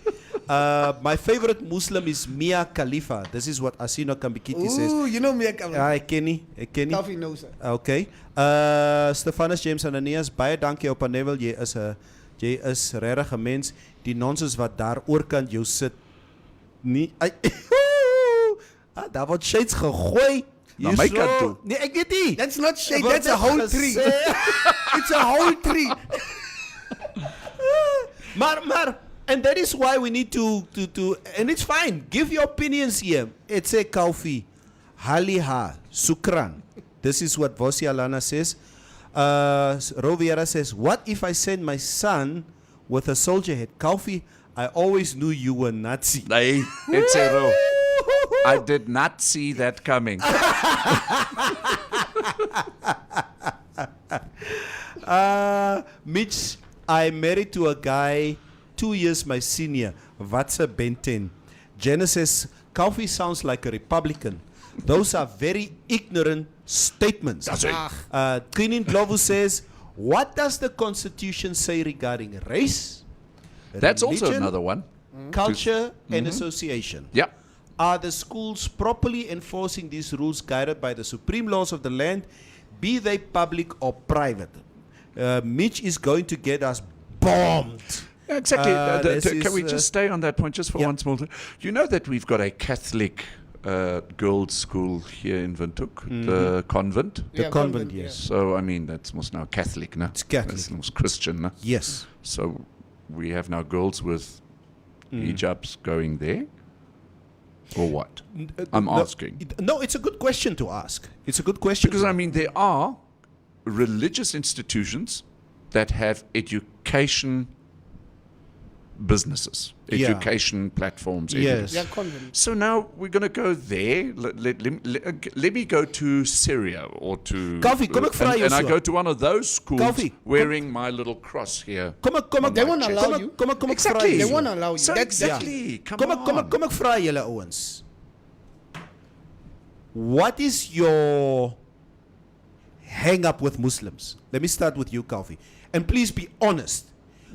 My favorite Muslim is Mia Khalifa. This is what Asino Kambikiti says. Ooh, you know me. Ek ken nie. Coffee knows her. Okay. Stefanus James Ananias, baie dankie op Panevel. Jy is regtig 'n mens. Die nonsens wat daar oorkant jou sit. Nie. Daar word shades gegooi. Na my kant toe. Nee, ek weet nie. That's not shade. Wat That's a net whole tree. gesê. It's a whole tree. Maar and that is why we need to and it's fine. Give your opinions here. It's a Kofi. Haliha. Sukran. This is what Vosi Alana says. Roviera says, what if I send my son with a soldier head? Kofi, I always knew you were Nazi. Nee, it's a row. I did not see that coming. Mitch, I'm married to a guy 2 years my senior. Vatsa Benten. Genesis, Kofi sounds like a Republican. Those are very ignorant statements. Trini Ndlovu says, what does the Constitution say regarding race, That's also religion, another one. culture, and association? Yeah. Are the schools properly enforcing these rules guided by the supreme laws of the land, be they public or private? Mitch is going to get us bombed. Exactly. This Can we is, just stay on that point just for one small thing? You know that we've got a Catholic girls' school here in Windhoek, the convent. The convent, yes. So, I mean, that's most now Catholic, no? It's Catholic. That's most Christian, no? Yes. So, we have now girls with hijabs going there? Or what? I'm asking. No, it's a good question to ask. It's a good question. Because, I mean, there are religious institutions that have education businesses, Yeah. education platforms. Yes. Yeah, convent. So now we're going to go there. Let me go to Syria or to... Koffie, kom ek vra jou and I so. go to one of those schools Koffie, wearing my little cross here. Kom ek They on won't my allow chest. you. Kom ek vra Exactly. jou They so. won't allow you. So That's exactly. Come Kom on. ek vra julle ouens. What is your hang up with Muslims? Let me start with you, Koffie. And please be honest.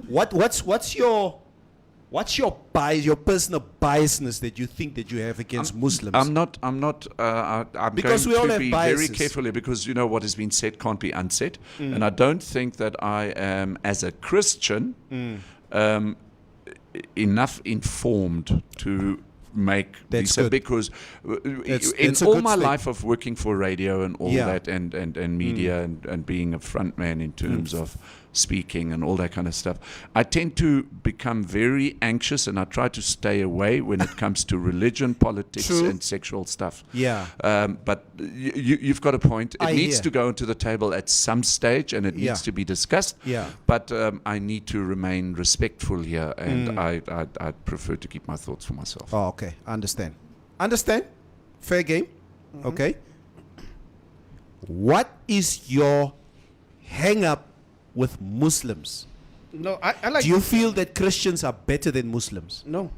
What's your What's your bias, your personal biasness that you think that you have against Muslims? I'm not. I'm Because going we all to have be biases. very careful here, because what has been said can't be unsaid, and I don't think that I am, as a Christian, enough informed to make That's these, good. because That's in a all good my thing. life of working for radio and all Yeah. that, and media and being a front man in terms of speaking and all that kind of stuff, I tend to become very anxious, and I try to stay away when it comes to religion, politics, True. and sexual stuff. Yeah. But you've got a point. It I needs hear. to go into the table at some stage, and it Yeah. needs to be discussed. Yeah. But I need to remain respectful here, and I prefer to keep my thoughts for myself. Oh, okay. Understand. Fair game. Okay. What is your hang up with Muslims? No, I like. Do you feel that Christians are better than Muslims? No.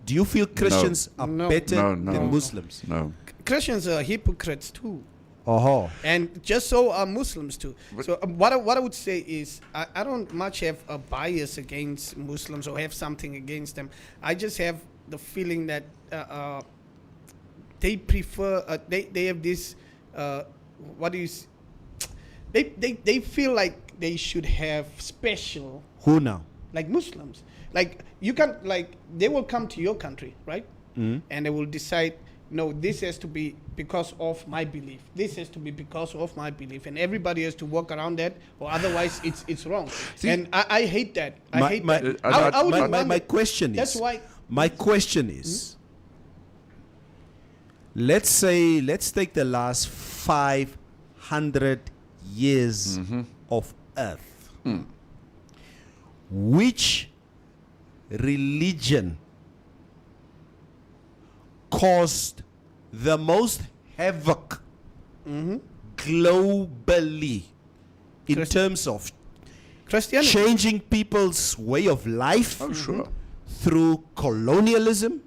Do you feel Christians are No. better No. than Muslims? No. Christians are hypocrites too. Oh, And just so are Muslims too. So what I would say is I don't much have a bias against Muslims or have something against them. I just have the feeling that they prefer they have this they feel like they should have special, who now? like Muslims. Like you can, like they will come to your country, right? And they will decide, no, this has to be because of my belief. This has to be because of my belief, and everybody has to work around that, or otherwise it's wrong. And I hate that. I hate that. I would want My that. question is. That's why. My question is. Let's take the last 500 years of Earth. Which religion caused the most havoc globally in terms of Christianity. changing people's way of life through colonialism?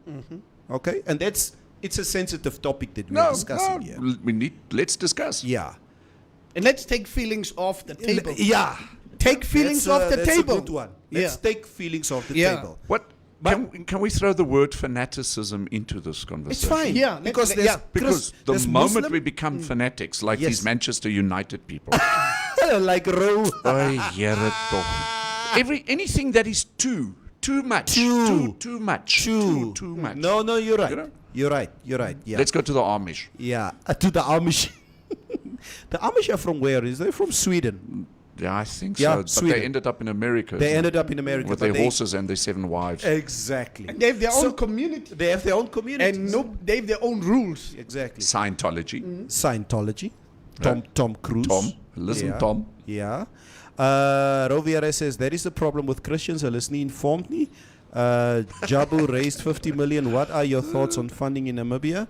Okay, and it's a sensitive topic that we're discussing here. Let's discuss. Yeah. And let's take feelings off the table. Yeah. Take feelings off the that's table. a good one. Let's take feelings off the Yeah. table. What? Can we throw the word fanaticism into this conversation? It's fine. Yeah, because Because the there's moment Muslim- we become fanatics, like Yes. these Manchester United people, like Ro. Ai, Here toch. Anything that is too much, too much, too much. No, you're right. You know? You're right. Yeah. Let's go to the Amish. Yeah. To the Amish. The Amish are from where? Is they from Sweden? Yeah, I think Yeah, so. But Sweden. they ended up in America. They ended up in America with but their they- horses and their 7 wives. Exactly. They have their own community. They have their own community. And they have their own rules. Exactly. Scientology. Scientology. Yeah. Tom Cruise. Listen, Yeah. Tom. Yeah. Roviera says, there is a problem with Christians. Listening informed me. Jabu raised 50 million. What are your thoughts on funding in Namibia?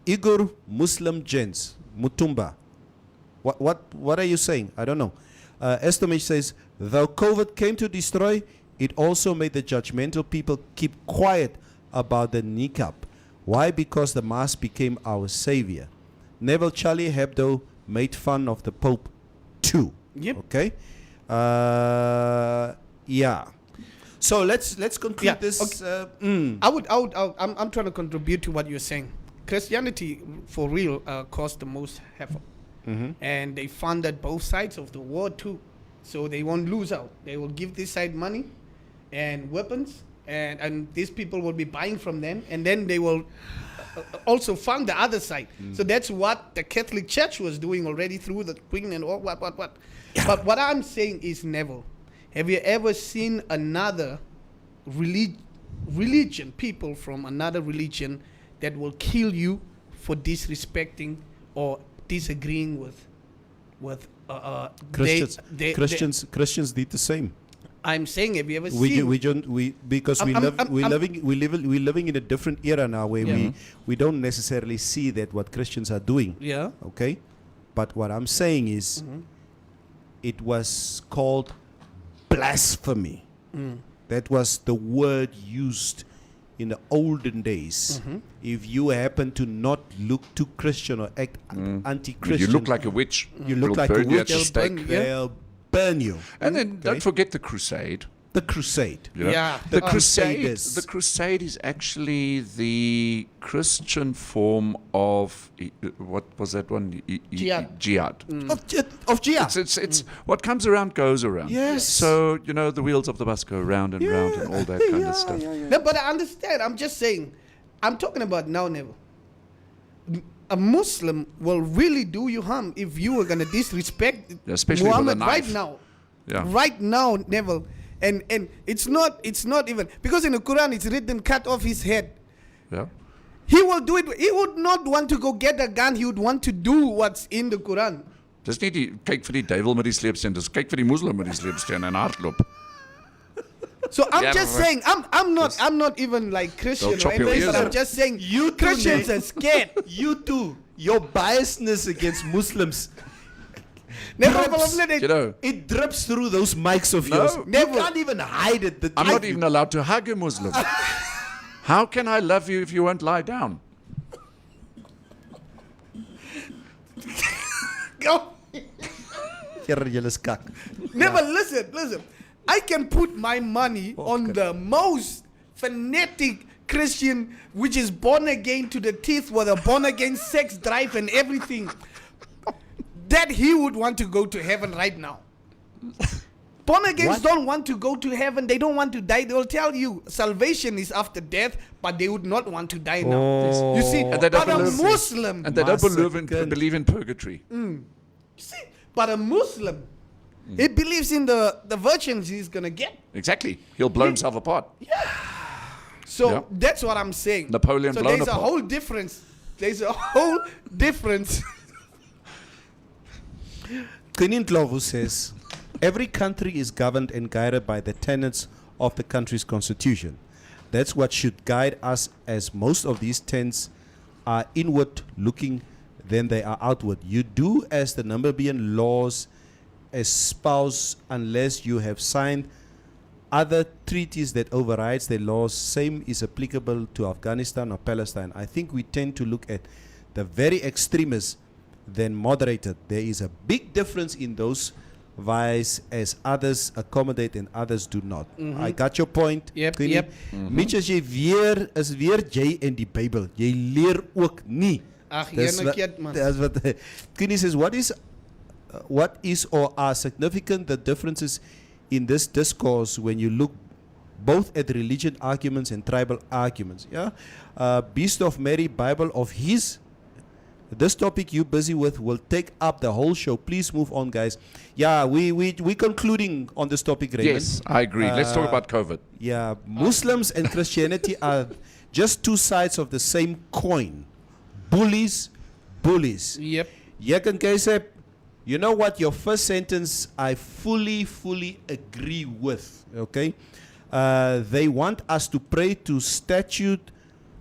Igor Muslim Gens. Mutumba. What are you saying? I don't know. Estomich says, though COVID came to destroy, it also made the judgmental people keep quiet about the niqab. Why? Because the mask became our savior. Neville Charlie Hebdo made fun of the Pope too. Yep. Okay. Yeah. So let's conclude this. Okay. I'm trying to contribute to what you're saying. Christianity, for real, caused the most havoc. And they funded both sides of the war too, so they won't lose out. They will give this side money and weapons, and these people will be buying from them, and then they will also fund the other side. So that's what the Catholic Church was doing already through the Queen and all what. But what I'm saying is, Neville, have you ever seen another religion, people from another religion that will kill you for disrespecting or disagreeing with Christians? Christians did the same. I'm saying, have you ever seen? We're living in a different era now where we don't necessarily see that what Christians are doing. Yeah. Okay. But what I'm saying is, it was called blasphemy. That was the word used in the olden days. If you happen to not look too Christian or act anti-Christian, You look like a witch. You look They'll like a burn you at witch. the stake. They'll burn you. And then don't forget the crusade. The crusade. You know? Yeah, The the crusade. Crusaders. The crusade is actually the Christian form of what was that one? Jihad. Jihad. Of jihad. It's what comes around goes around. Yes. So the wheels of the bus go round and round and all that kind of stuff. No, but I understand. I'm just saying. I'm talking about now, Neville. A Muslim will really do you harm if you are gonna disrespect Especially with a Muhammad right knife. now. Yeah. Right now, Neville. And it's not even because in the Quran it's written cut off his head. Yeah. He will do it. He would not want to go get a gun. He would want to do what's in the Quran. Dis nie die kyk vir die duiwel met die sleepsteen, dis kyk vir die moslim met die sleepsteen en hardloop. So I'm Yeah, just but- saying I'm not even like Christian They'll chop or your anything, ears but I'm off. just saying You too, Christians Nate. are scared. You too. Your biasness against Muslims. Never You know, It drips through those mics of No, yours. You never. can't even hide it. I'm not even allowed to hug a Muslim. How can I love you if you won't lie down? Go. Never listen. I can put my money on the most fanatic Christian, which is born again to the teeth with a born again sex drive and everything, that he would want to go to heaven right now. Born agains don't want to go to heaven. They don't want to die. They will tell you salvation is after death, but they would not want to die now. You see, And they don't but a believe- Muslim, And they don't Massacre. believe in purgatory. see, but a Muslim, he believes in the virgins he's gonna get. Exactly. He'll blow himself apart. So Yeah. that's what I'm saying. Napoleon so blown there's apart. a whole difference. There's a whole difference. Kenin Tlovu says, every country is governed and guided by the tenets of the country's constitution. That's what should guide us, as most of these tenets are inward looking than they are outward. You do as the Namibian laws espouse unless you have signed other treaties that overrides the laws. Same is applicable to Afghanistan or Palestine. I think we tend to look at the very extremists than moderated. There is a big difference in those vice as others accommodate and others do not. I got your point. Yep, Kenny. yep. Mitch, as jy weer is weer jy in die Bybel. Jy leer ook nie. Ag, Dis jene wat- keer, man. dis wat Kenny says, what is or are significant the differences in this discourse when you look both at religion arguments and tribal arguments? Yeah, Beast of Mary Bible of his. This topic you busy with will take up the whole show. Please move on, guys. Yeah, we concluding on this topic, Raymond. Yes, I agree. Let's talk about COVID. Yeah, Muslims and Christianity are just two sides of the same coin. Bullies. Yep. Yekan you know what? Your first sentence, I fully agree with. Okay, they want us to pray to statue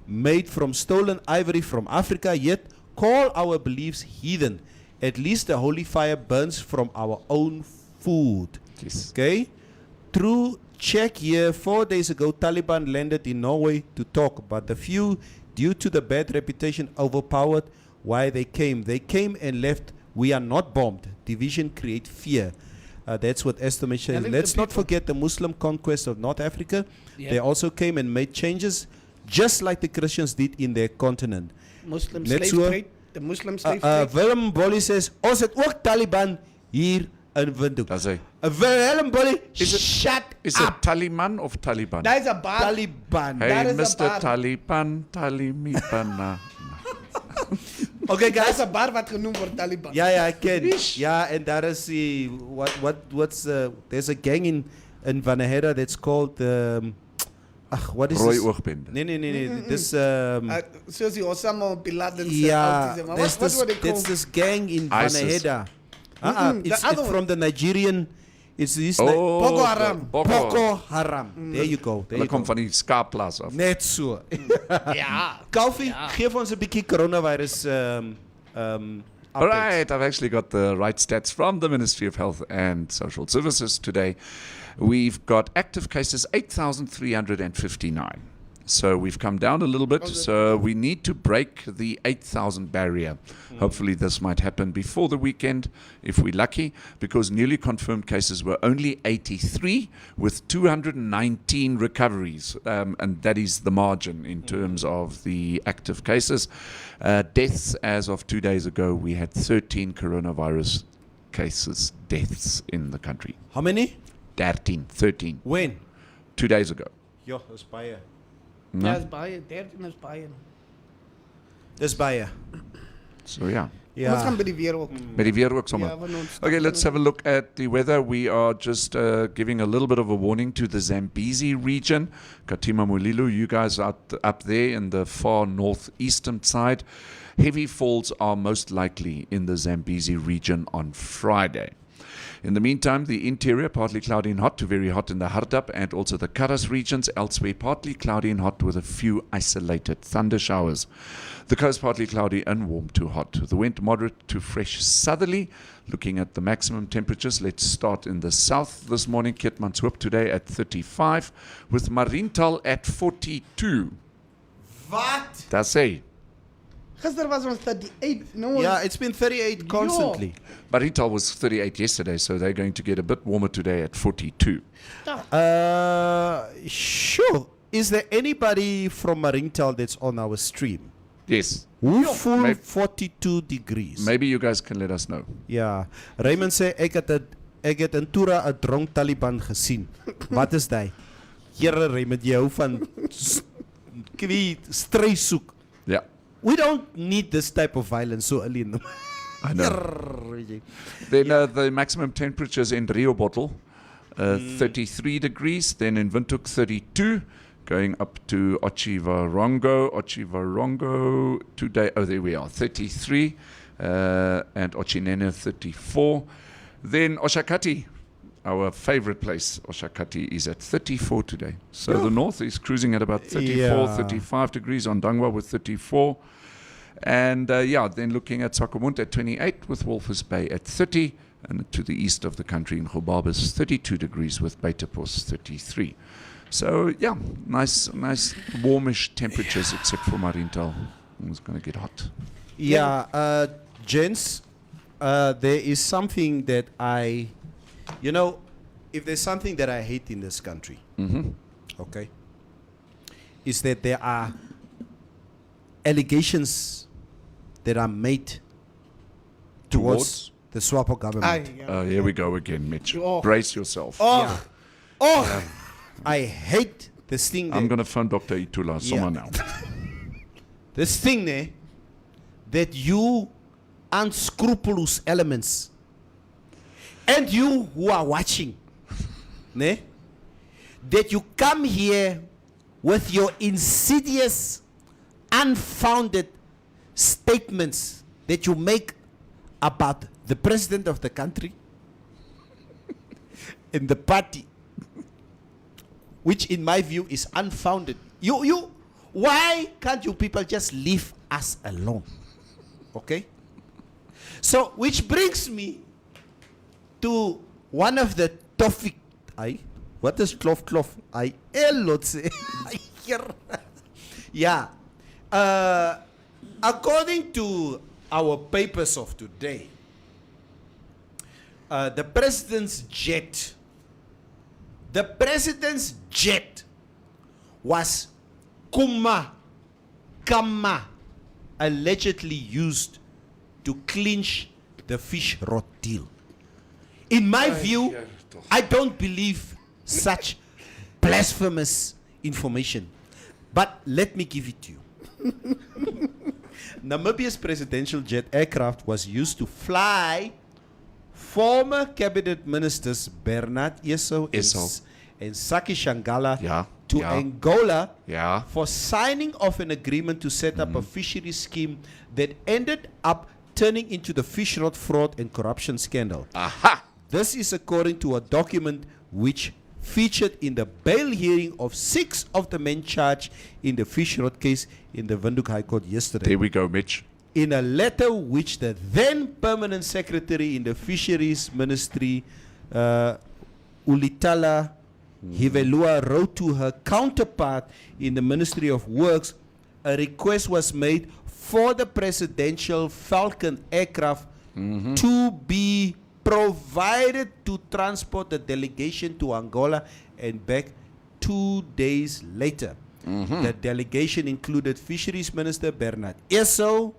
made from stolen ivory from Africa, yet call our beliefs heathen. At least the holy fire burns from our own food. Yes. Okay? True check here. 4 days ago, Taliban landed in Norway to talk, but the few, due to the bad reputation, overpowered why they came. They came and left. We are not bombed. Division create fear. That's what estimation I is. think Let's the not people- forget the Muslim conquest of North Africa. Yeah. They also came and made changes, just like the Christians did in their continent. Muslim Net slave so- trade. The Muslim slave trade. Willem Bolly says, ons het ook Taliban hier in Windhoek. Does he? Willem Bolly, Is it- shut Is it up. Taliban of Taliban? That is a bar. Taliban. Hey, that is a Mr. bar. Taliban, Talimipana. Okay, Dat guys. is een bar wat genoemd wordt Taliban. Yeah, I can. Yeah, and that is the what's there's a gang in Vanaheda that's called what is Rooi this? oogbende. Nee. This Zoals die Osama Bin Laden yeah, Maar there's wat this word they there's called? this gang in ISIS. Vanaheda. The It's other from the Nigerian. It's this Boko Haram. Boko Haram. There you go. There Hulle you kom go. van die skaapplaas af. Net so. Ja. Kalfie, geef ons 'n bietjie coronavirus All right, I've actually got the right stats from the Ministry of Health and Social Services today. We've got active cases 8,359. So we've come down a little bit. So we need to break the 8,000 barrier. Hopefully this might happen before the weekend, if we're lucky, because newly confirmed cases were only 83 with 219 recoveries. And that is the margin in terms of the active cases. Deaths, as of 2 days ago, we had 13 coronavirus cases, deaths in the country. How many? 13. When? 2 days ago. Ja, dis baie. Ja, is baie, 13 is baie. Dis baie. So yeah. Ons gaan by die weer ook. Met die weer ook sommer. Ja, want ons Okay, let's have a look at the weather. We are just giving a little bit of a warning to the Zambezi region. Katima Mulilu, you guys up there in the far northeastern side. Heavy falls are most likely in the Zambezi region on Friday. In the meantime, the interior partly cloudy and hot to very hot in the Hardap and also the Karas regions. Elsewhere, partly cloudy and hot with a few isolated thunder showers. The coast partly cloudy and warm to hot. The wind moderate to fresh southerly. Looking at the maximum temperatures, let's start in the south this morning. Keetmanshoop today at 35 with Mariental at 42. Wat? That's it. Gister was ons 38. No, Yeah, it's been 38 constantly. Mariental was 38 yesterday, so they're going to get a bit warmer today at 42. Sure. Is there anybody from Mariental that's on our stream? Yes. Hoe voel Maybe- 42 degrees? Maybe you guys can let us know. Ja. Raymond sê ek het in Tura 'n dronk Taliban gesien. Wat is hy? Here Raymond, jy hou van stry soek. Yeah. We don't need this type of violence so early in the I know. Then the maximum temperatures in Rio Bottle, 33 degrees. Then in Windhoek, 32. Going up to Ochivarongo today. Oh, there we are, 33. And Ochinene, 34. Then Oshakati, our favorite place, Oshakati, is at 34 today. So the north is cruising at about 34, 35 degrees. On Dangwa with 34. And then looking at Sakomund at 28 with Walvis Bay at 30. And to the east of the country in Gobabis, 32 degrees with Beitapos 33. So, yeah, nice warmish temperatures except for Mariental. It's going to get hot. Yeah, gents, there is something that if there's something that I hate in this country, okay, is that there are allegations that are made towards the SWAPO government. Here we go again, Mitch. Oh. Brace yourself. I hate this thing. I'm going to phone Dr. Itula somewhere now. This thing there, that you unscrupulous elements and you who are watching, ne, that you come here with your insidious, unfounded statements that you make about the president of the country and the party, which in my view is unfounded. Why can't you people just leave us alone? Okay? So, which brings me to one of the topic. What is klof? Yeah. According to our papers of today, the president's jet was allegedly used to clinch the fish rot deal. In my view, I don't believe such blasphemous information. But let me give it to you. Namibia's presidential jet aircraft was used to fly former cabinet ministers Bernard Esau and Saki Shangala to Angola for signing off an agreement to set up a fisheries scheme that ended up turning into the fish rot fraud and corruption scandal. Aha! This is according to a document which featured in the bail hearing of 6 of the men charged in the fish rot case in the Windhoek High Court yesterday. There we go, Mitch. In a letter which the then permanent secretary in the Fisheries Ministry, Ulitala Hivelua wrote to her counterpart in the Ministry of Works. A request was made for the presidential Falcon aircraft to be provided to transport the delegation to Angola and back 2 days later. The delegation included Fisheries Minister Bernard Esau,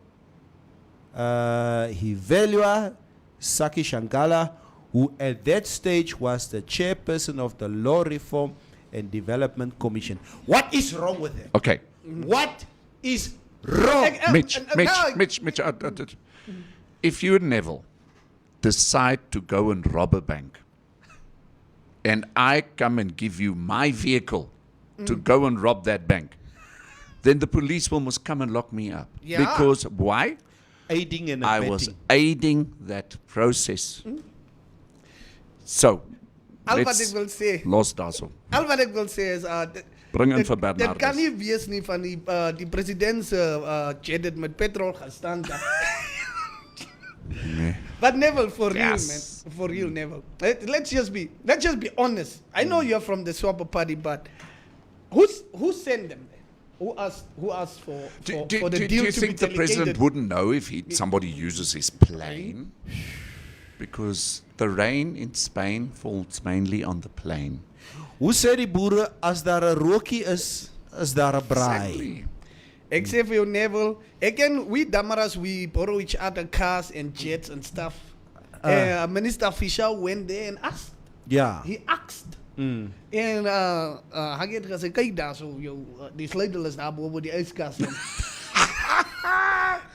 Hivelua Saki Shangala, who at that stage was the chairperson of the Law Reform and Development Commission. What is wrong with it? Okay. What is wrong? Mitch, if you and Neville decide to go and rob a bank, and I come and give you my vehicle to go and rob that bank, then the police will must come and lock me up. Yeah. Because why? Aiding and I abetting. was aiding that process. So, Al wat let's ek wil sê, los daarso. al wat ek wil sê is Bring in vir dit Bernardus. kan nie wees nie van die president se jet het met petrol gestaan daar. Nee. But Neville, for real, Yes. man, for real, Neville. Let's just be honest. I know you're from the Swapo party, but who sent them there? Who asked for Do the you deal to be think the president delegated? wouldn't know if somebody uses his plane? Because the rain in Spain falls mainly on the plane. Hoe sê die boere, as daar 'n rookie is daar 'n braai? Exactly. Except for your Neville. Again, we Damaras, we borrow each other cars and jets and stuff. Minister Fisher went there and asked. Ja. He asked. En hy het gesê, kyk daar so, die sleutel is daar bo die yskas.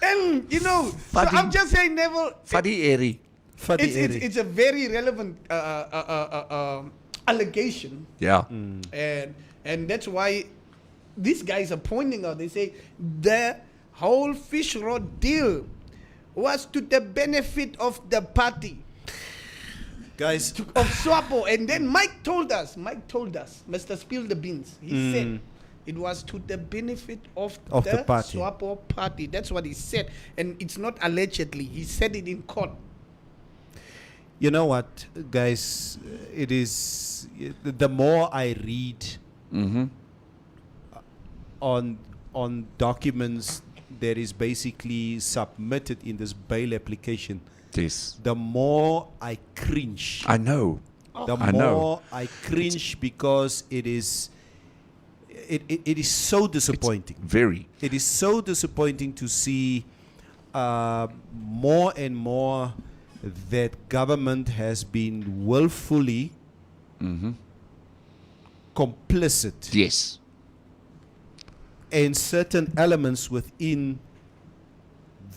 And, you know, so I'm just saying, Neville, Fadi Eri. it's a very relevant allegation. Yeah. And that's why these guys are pointing out, they say the whole fish rod deal was to the benefit of the party Guys, of SWAPO. And then Mike told us, Mr. Spill the Beans, he said it was to the benefit of the party. SWAPO party. That's what he said. And it's not allegedly, he said it in court. you know what, guys, it is, the more I read on documents that is basically submitted in this bail application, Yes. the more I cringe. I know. The I more know. I cringe because it is so disappointing. Very. It is so disappointing to see more and more that government has been willfully complicit Yes. in certain elements within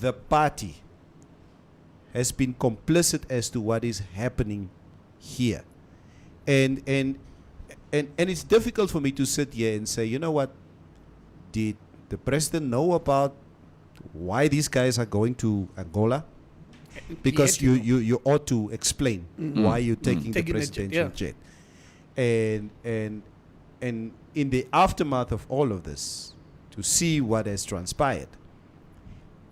the party has been complicit as to what is happening here. And it's difficult for me to sit here and say, you know what, did the president know about why these guys are going to Angola? Because you ought to explain why you're taking the Taking the presidential jet, jet. And in the aftermath of all of this, to see what has transpired,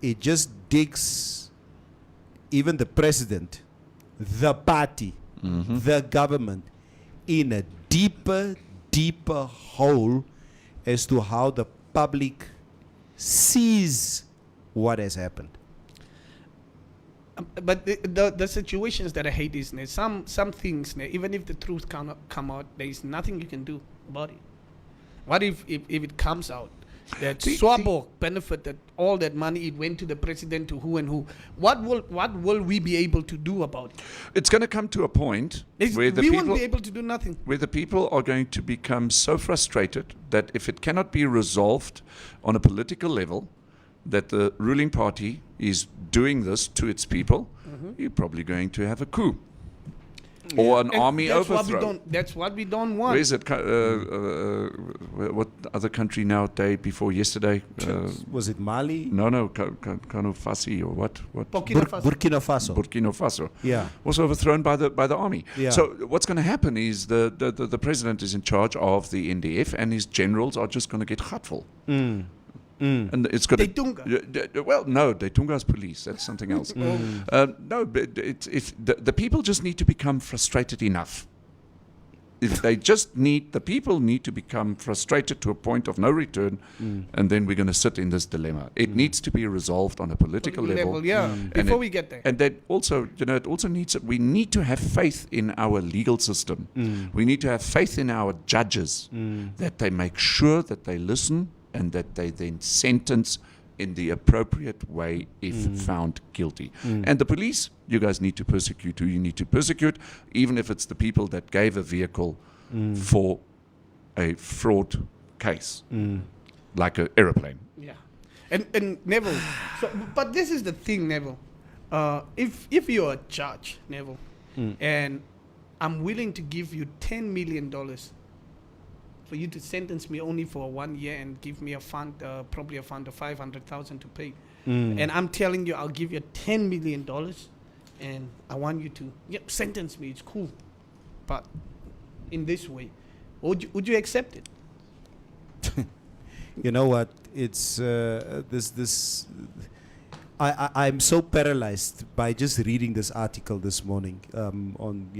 it just digs even the president, the party, the government in a deeper hole as to how the public sees what has happened. But the situations that I hate is some things, even if the truth cannot come out, there is nothing you can do about it. What if it comes out that SWAPO benefited all that money, it went to the president, to who and who? What will we be able to do about it? It's going to come to a point where the we people won't be able to do nothing. where the people are going to become so frustrated that if it cannot be resolved on a political level, that the ruling party is doing this to its people, you're probably going to have a coup or an And army that's overthrow. That's what we don't want. Where is it? What other country now? Day before yesterday? Was it Mali? No, Kano Fasi or what? Burkina Faso. Burkina Faso. Burkina Faso. Yeah. Was overthrown by the army. Yeah. So what's going to happen is the president is in charge of the NDF and his generals are just going to get gutful. And it's got Detunga. well, no, Detunga's police. That's something else. No, but the people just need to become frustrated enough if they just need, the people need to become frustrated to a point of no return, and then we're going to sit in this dilemma. It needs to be resolved on a political level. Yeah, before we get there. And that also, it also needs, we need to have faith in our legal system. We need to have faith in our judges, that they make sure that they listen and that they then sentence in the appropriate way if found guilty. And the police, you guys need to persecute who you need to persecute, even if it's the people that gave a vehicle for a fraud case, like an aeroplane. Yeah. And Neville, but this is the thing, Neville. If you're a judge, Neville, and I'm willing to give you $10 million for you to sentence me only for 1 year and give me a fund, probably a fund of $500,000 to pay. And I'm telling you, I'll give you $10 million and I want you to sentence me. It's cool. But in this way, would you accept it? You know what? It's I'm so paralyzed by just reading this article this morning on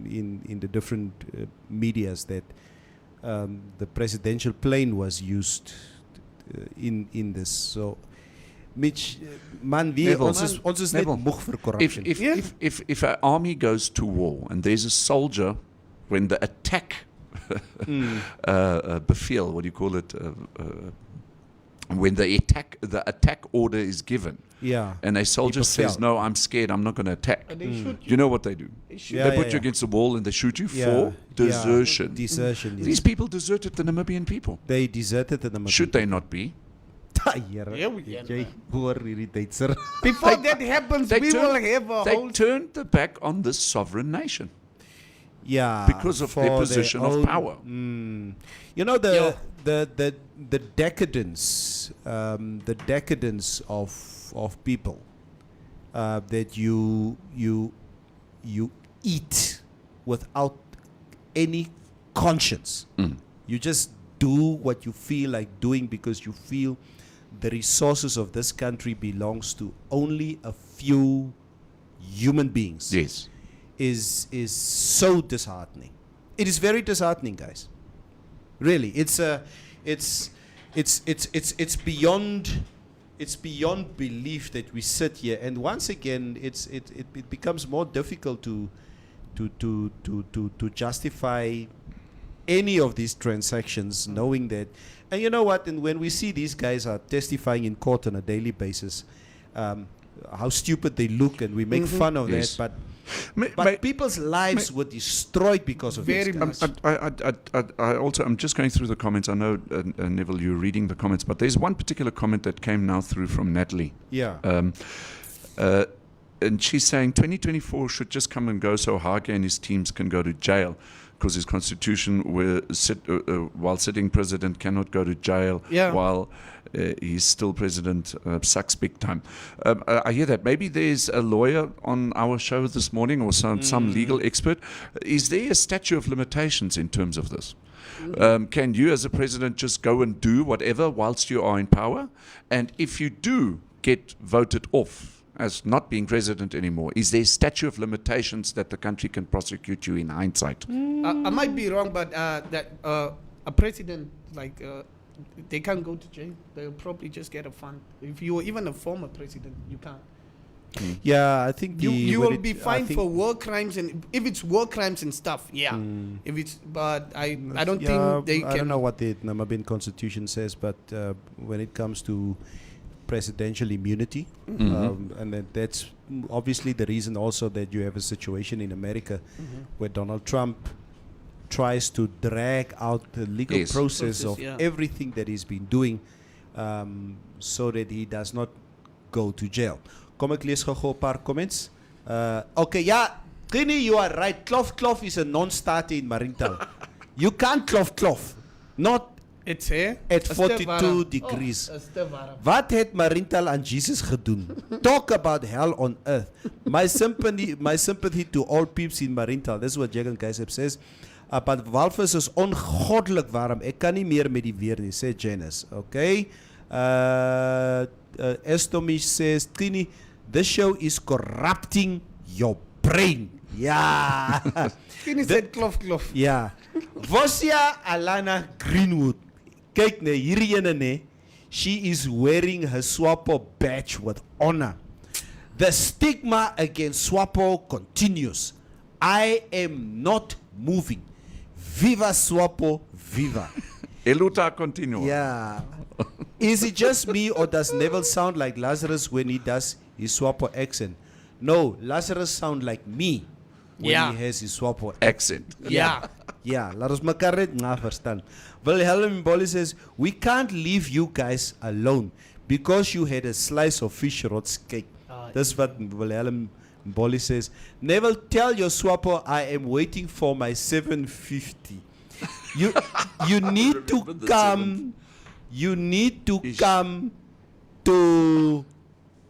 in the different medias that the presidential plane was used in this. So, Mitch, man, ons is net moeg vir corruption. If an army goes to war and there's a soldier, when the attack befehl, what do you call it? When the attack order is given, and a soldier says, "No, I'm scared. I'm not going to attack." They shoot you know what they do? They put you against the wall and they shoot you for desertion. Desertion. These people deserted the Namibian people. They deserted the Namibian. Should they not be? Before that happens, we will have a whole... They turned their back on this sovereign nation. Yeah, because of their position of power. You know the decadence, of people that you eat without any conscience. You just do what you feel like doing because you feel the resources of this country belongs to only a few human beings. Yes. Is so disheartening. It is very disheartening, guys. Really, it's beyond belief that we sit here, and once again, it becomes more difficult to justify any of these transactions, knowing that. And you know what? And when we see these guys are testifying in court on a daily basis, how stupid they look, and we make fun of that, but people's lives were destroyed because of this. I'm just going through the comments. I know, Neville, you're reading the comments, but there's one particular comment that came now through from Natalie. Yeah. And she's saying 2024 should just come and go so Hage and his teams can go to jail, because his constitution, while sitting president, cannot go to jail while he's still president, sucks big time. I hear that. Maybe there's a lawyer on our show this morning or some legal expert. Is there a statute of limitations in terms of this? Can you as a president just go and do whatever whilst you are in power? And if you do get voted off as not being president anymore, is there statute of limitations that the country can prosecute you in hindsight? I might be wrong, but that a president, like, they can't go to jail. They'll probably just get a fund. If you're even a former president, you can't. Yeah, I think you will be fined for war crimes, and if it's war crimes and stuff, if it's, but I don't think they can. I don't know what the Namibian constitution says, but when it comes to presidential immunity, and that's obviously the reason also that you have a situation in America where Donald Trump tries to drag out the legal process of everything that he's been doing, so that he does not go to jail. Kom ek lees gou 'n paar comments. Okay, Trini, you are right. Klof is a non-starter in Marintal. You can't klof. Not it's here at 42 degrees. Wat het Marintal aan Jesus gedoen? Talk about hell on earth. My sympathy to all peeps in Marintal. This is what Jagan Kaisep says. But walvis is ongoddelik warm. Ek kan nie meer met die weer nie, sê Janice. Okay. Estomish says, Trini, this show is corrupting your brain. Ja. Skinny said klof. Ja. Vosia Alana Greenwood. Kyk nee, hierdie ene nee. She is wearing her SWAPO badge with honor. The stigma against SWAPO continues. I am not moving. Viva SWAPO, viva. Eluta continua. Yeah. Is it just me or does Neville sound like Lazarus when he does his SWAPO accent? No, Lazarus sound like me when he has his SWAPO Accent. Yeah. Yeah, laat ons mekaar net na verstaan. Wilhelm Mboli says, we can't leave you guys alone because you had a slice of fish rods cake. That's what Wilhelm Mboli says. Neville, tell your SWAPO I am waiting for my 750. You need to come. You need to come to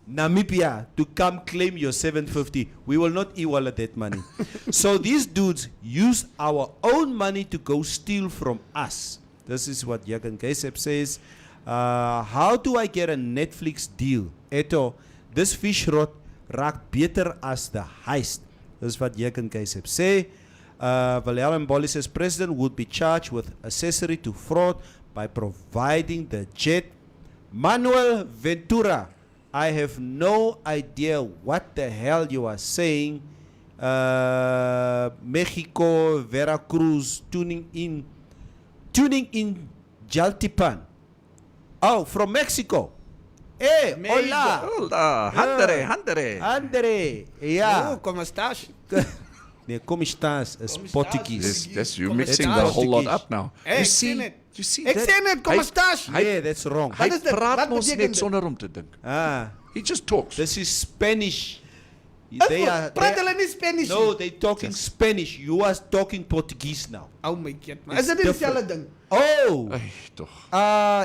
Namibia to come claim your 750. We will not e-wallet that money. So these dudes use our own money to go steal from us. This is what Jagan Kaisep says. How do I get a Netflix deal? Eto, this fish rod raak beter as the heist. This is what Jagan Kaisep say. Wilhelm Mboli says president would be charged with accessory to fraud by providing the jet. Manuel Ventura, I have no idea what the hell you are saying. Mexico, Veracruz, tuning in Jaltipan. Oh, from Mexico. Hey, hola. Hola, Handere. Andre, yeah. Oh, como estás? Nee, como estás? Is Portuguese. You're Como mixing estás? the whole lot up now. Hey, You ik see, zie het. you see Ik that? zie het, como estás? Yeah, that's wrong. Hy is dit? praat Wat mos beteken net dit? sonder om te dink. Ah, He just talks. this is Spanish. Praat hulle nie Spanish? No, they talking Spanish. You are talking Portuguese now. Oh my god, man. It's Is dit nie different. dieselfde ding? Oh, Ai, tog.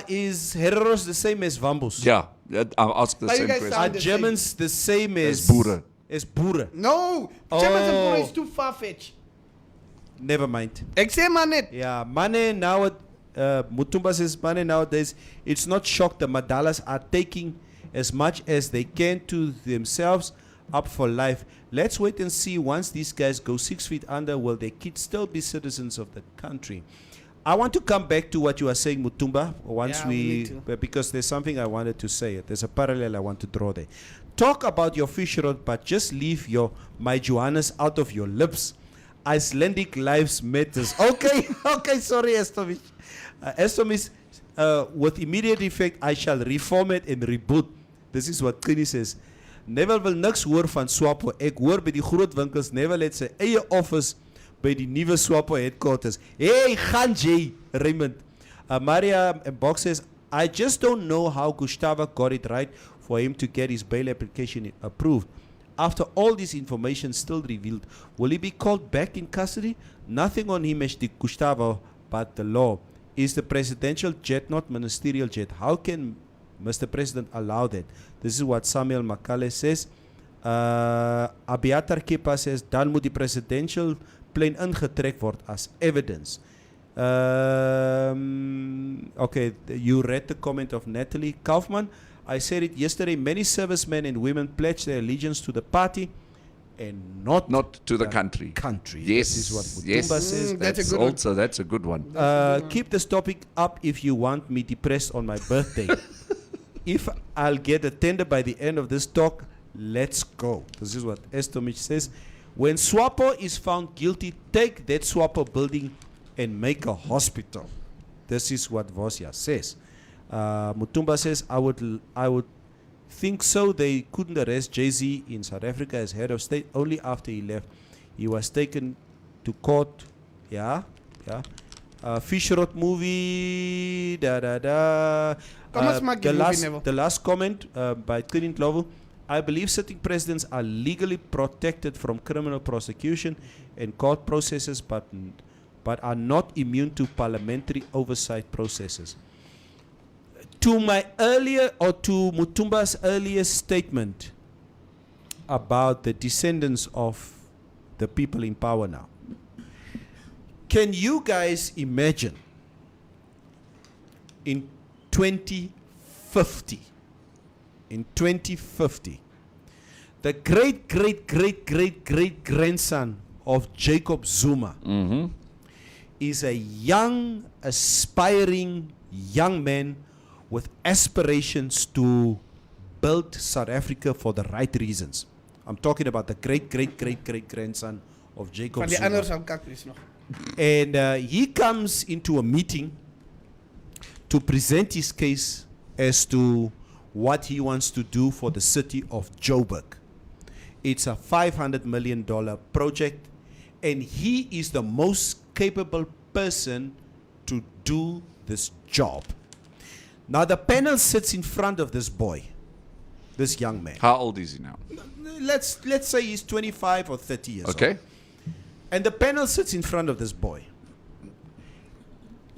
is Herreros the same as Wambos? Yeah, I'll ask the But you same guys question. Are sound the Germans the same as Boere. As Boere? No, Oh. Germans and Boer is too far-fetched. Never mind. Ek sê maar net. Yeah, money now. Mutumba says money nowadays. It's not shocked the Madalas are taking as much as they can to themselves up for life. Let's wait and see. Once these guys go 6 feet under, will their kids still be citizens of the country? I want to come back to what you are saying, Mutumba. Once Yeah, we need to. because there's something I wanted to say. There's a parallel I want to draw there. Talk about your fish rod, but just leave your my Johannes out of your lips. Icelandic lives matters. Okay, okay, sorry, Estomich. Estomich, with immediate effect, I shall reformat and reboot. This is what Trini says. Neville wil niks hoor van SWAPO. Ek hoor by die groot winkels, Neville het sy eie office by die nuwe SWAPO headquarters. Hey, gaan jy, Raymond. Maria Box says, I just don't know how Gustavo got it right for him to get his bail application approved. After all this information still revealed, will he be called back in custody? Nothing on him as the Gustavo, but the law. Is the presidential jet not ministerial jet? How can Mr. President allow that? This is what Samuel Makale says. Abiatar Kepa says, dan moet die presidential plane ingetrek word as evidence. Okay, you read the comment of Natalie Kaufman. I said it yesterday. Many servicemen and women pledged their allegiance to the party and not to the country. This Yes, is what yes. Mutumba says. That's a good one. Also, that's a good one. Keep this topic up if you want me depressed on my birthday. If I'll get a tender by the end of this talk, let's go. This is what Estomich says. When SWAPO is found guilty, take that SWAPO building and make a hospital. This is what Vosia says. Mutumba says, I would think so. They couldn't arrest Jay-Z in South Africa as head of state only after he left. He was taken to court. Yeah. Fisherot movie. Kom ons maak die movie, Neville. The last comment by Clint Lovo. I believe sitting presidents are legally protected from criminal prosecution and court processes, but are not immune to parliamentary oversight processes. To my earlier, or to Mutumba's earlier statement about the descendants of the people in power now, can you guys imagine in 2050, the great grandson of Jacob Zuma is a young, aspiring young man with aspirations to build South Africa for the right reasons. I'm talking about the great grandson of Jacob Van die Zuma. ander sal kak wees nog. And he comes into a meeting to present his case as to what he wants to do for the city of Joburg. It's a $500 million project, and he is the most capable person to do this job. Now the panel sits in front of this boy, this young man. How old is he now? Let's say he's 25 or 30 years old. Okay. And the panel sits in front of this boy.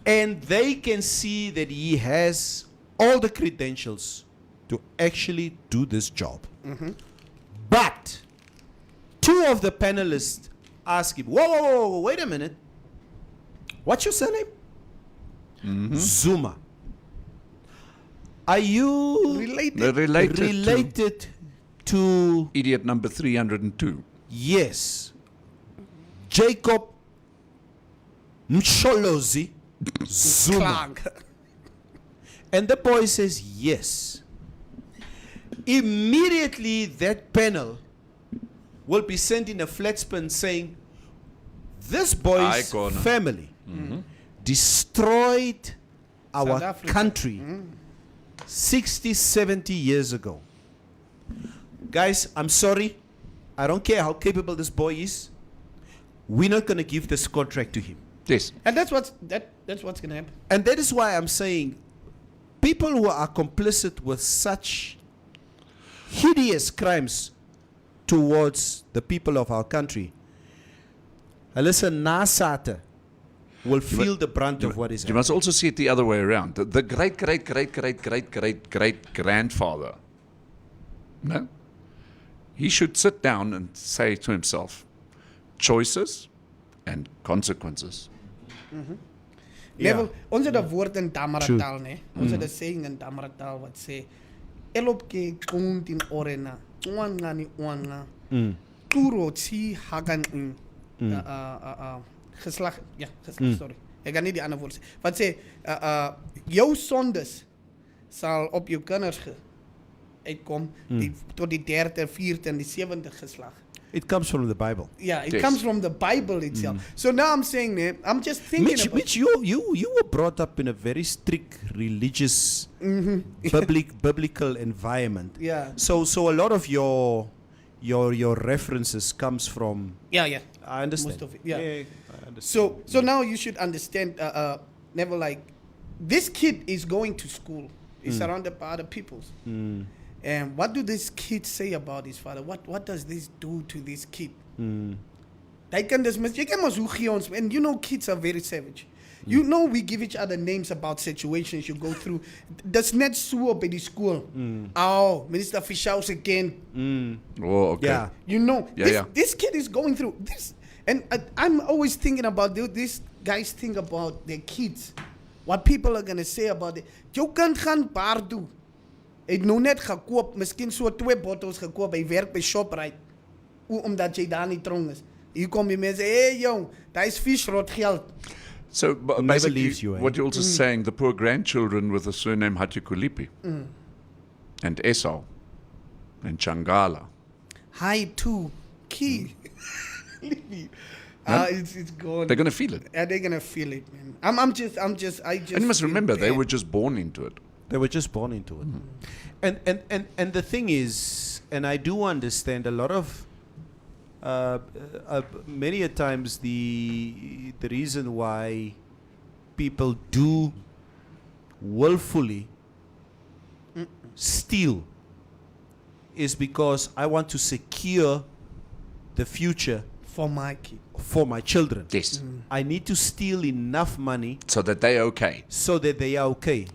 And they can see that he has all the credentials to actually do this job. But two of the panelists ask him, whoa, wait a minute. What's your surname? Zuma. Are you related to idiot number 302? Yes. Jacob Msholozi Zuma. And the boy says yes. Immediately that panel will be sending a flat spin saying this boy's family destroyed our country 60, 70 years ago. Guys, I'm sorry. I don't care how capable this boy is. We're not going to give this contract to him. Yes. And that's what's going to happen. And that is why I'm saying people who are complicit with such hideous crimes towards the people of our country, Alyssa Nasata will feel the brunt of what is You happening. must also see it the other way around. The great grandfather, no? He should sit down and say to himself, choices and consequences. Level, ons het 'n woord in Tamaratal, né? Ons het 'n saying in Tamaratal wat sê elopke kunt in orena, ngani onga. Turo tsi hagan in geslag, ja, geslag, sorry. Ek kan nie die ander woord sê. Wat sê jou sondes sal op jou kinders uitkom tot die 3de, 4de en die 7de geslag. It comes from the Bible. Yeah, it comes from the Bible itself. So now I'm saying, I'm just thinking about... Mitch, you were brought up in a very strict religious, biblical environment. Yeah. So a lot of your references comes from... Yeah. I understand. Most of it, yeah. I understand. So now you should understand, never like, this kid is going to school. He's surrounded by other peoples. And what do these kids say about his father? What does this do to this kid? They can dismiss. And you know kids are very savage. You know we give each other names about situations you go through. That's not so up at the school. Oh, Minister Fischaus again. Oh, okay. Yeah. You know, Yeah, this kid is going through this. And I'm always thinking about these guys think about their kids. What people are going to say about it. You can't gaan bar toe. Ek nou net gekoop, miskien so 2 bottels gekoop, hy werk by Shoprite. Omdat jy daar nie trong is. Hier kom die mense, hey jong, daar is visrot geld. So never basically, leaves you, what you're also saying, the poor grandchildren with the surname Hatukulipi and Esau and Changala. Hi to key. It's gone. They're going to feel it. Yeah, they're gonna feel it, man. I just. And you must remember, they were just born into it. They were just born into it. And the thing is, and I do understand a lot of, many a times the reason why people do willfully steal is because I want to secure the future for my kid, for my children. Yes. I need to steal enough money So that they're okay. so that they are okay.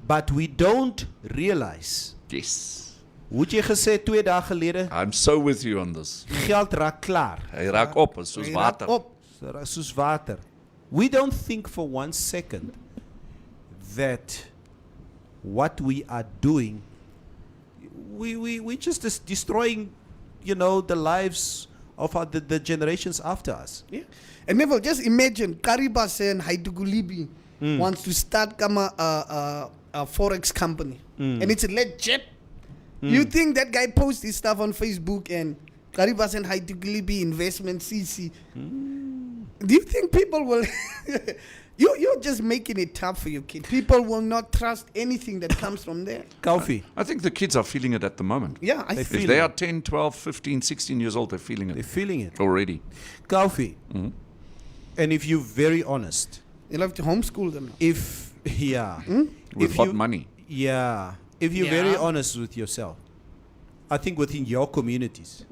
But we don't realize. Yes. Hoe het jy gesê 2 dae gelede? I'm so with you on this. Geld raak klaar. Hy raak op, is soos water. Soos water. We don't think for 1 second that what we are doing, we just destroying the lives of the generations after us. Yeah. And Neville, just imagine Karibase and Haitugulibi wants to start a forex company, and it's a legit. You think that guy posts his stuff on Facebook and Karibas and Haitugulibi investment CC? Do you think people will? You're just making it tough for your kid. People will not trust anything that comes from there. Coffee. I think the kids are feeling it at the moment. Yeah, They If feel they it. are 10, 12, 15, 16 years old, they're feeling it They're feeling it. already. Coffee. And if you're very honest, You'll have to homeschool them. if With if what you- money? Yeah. If you're very honest with yourself, I think within your communities,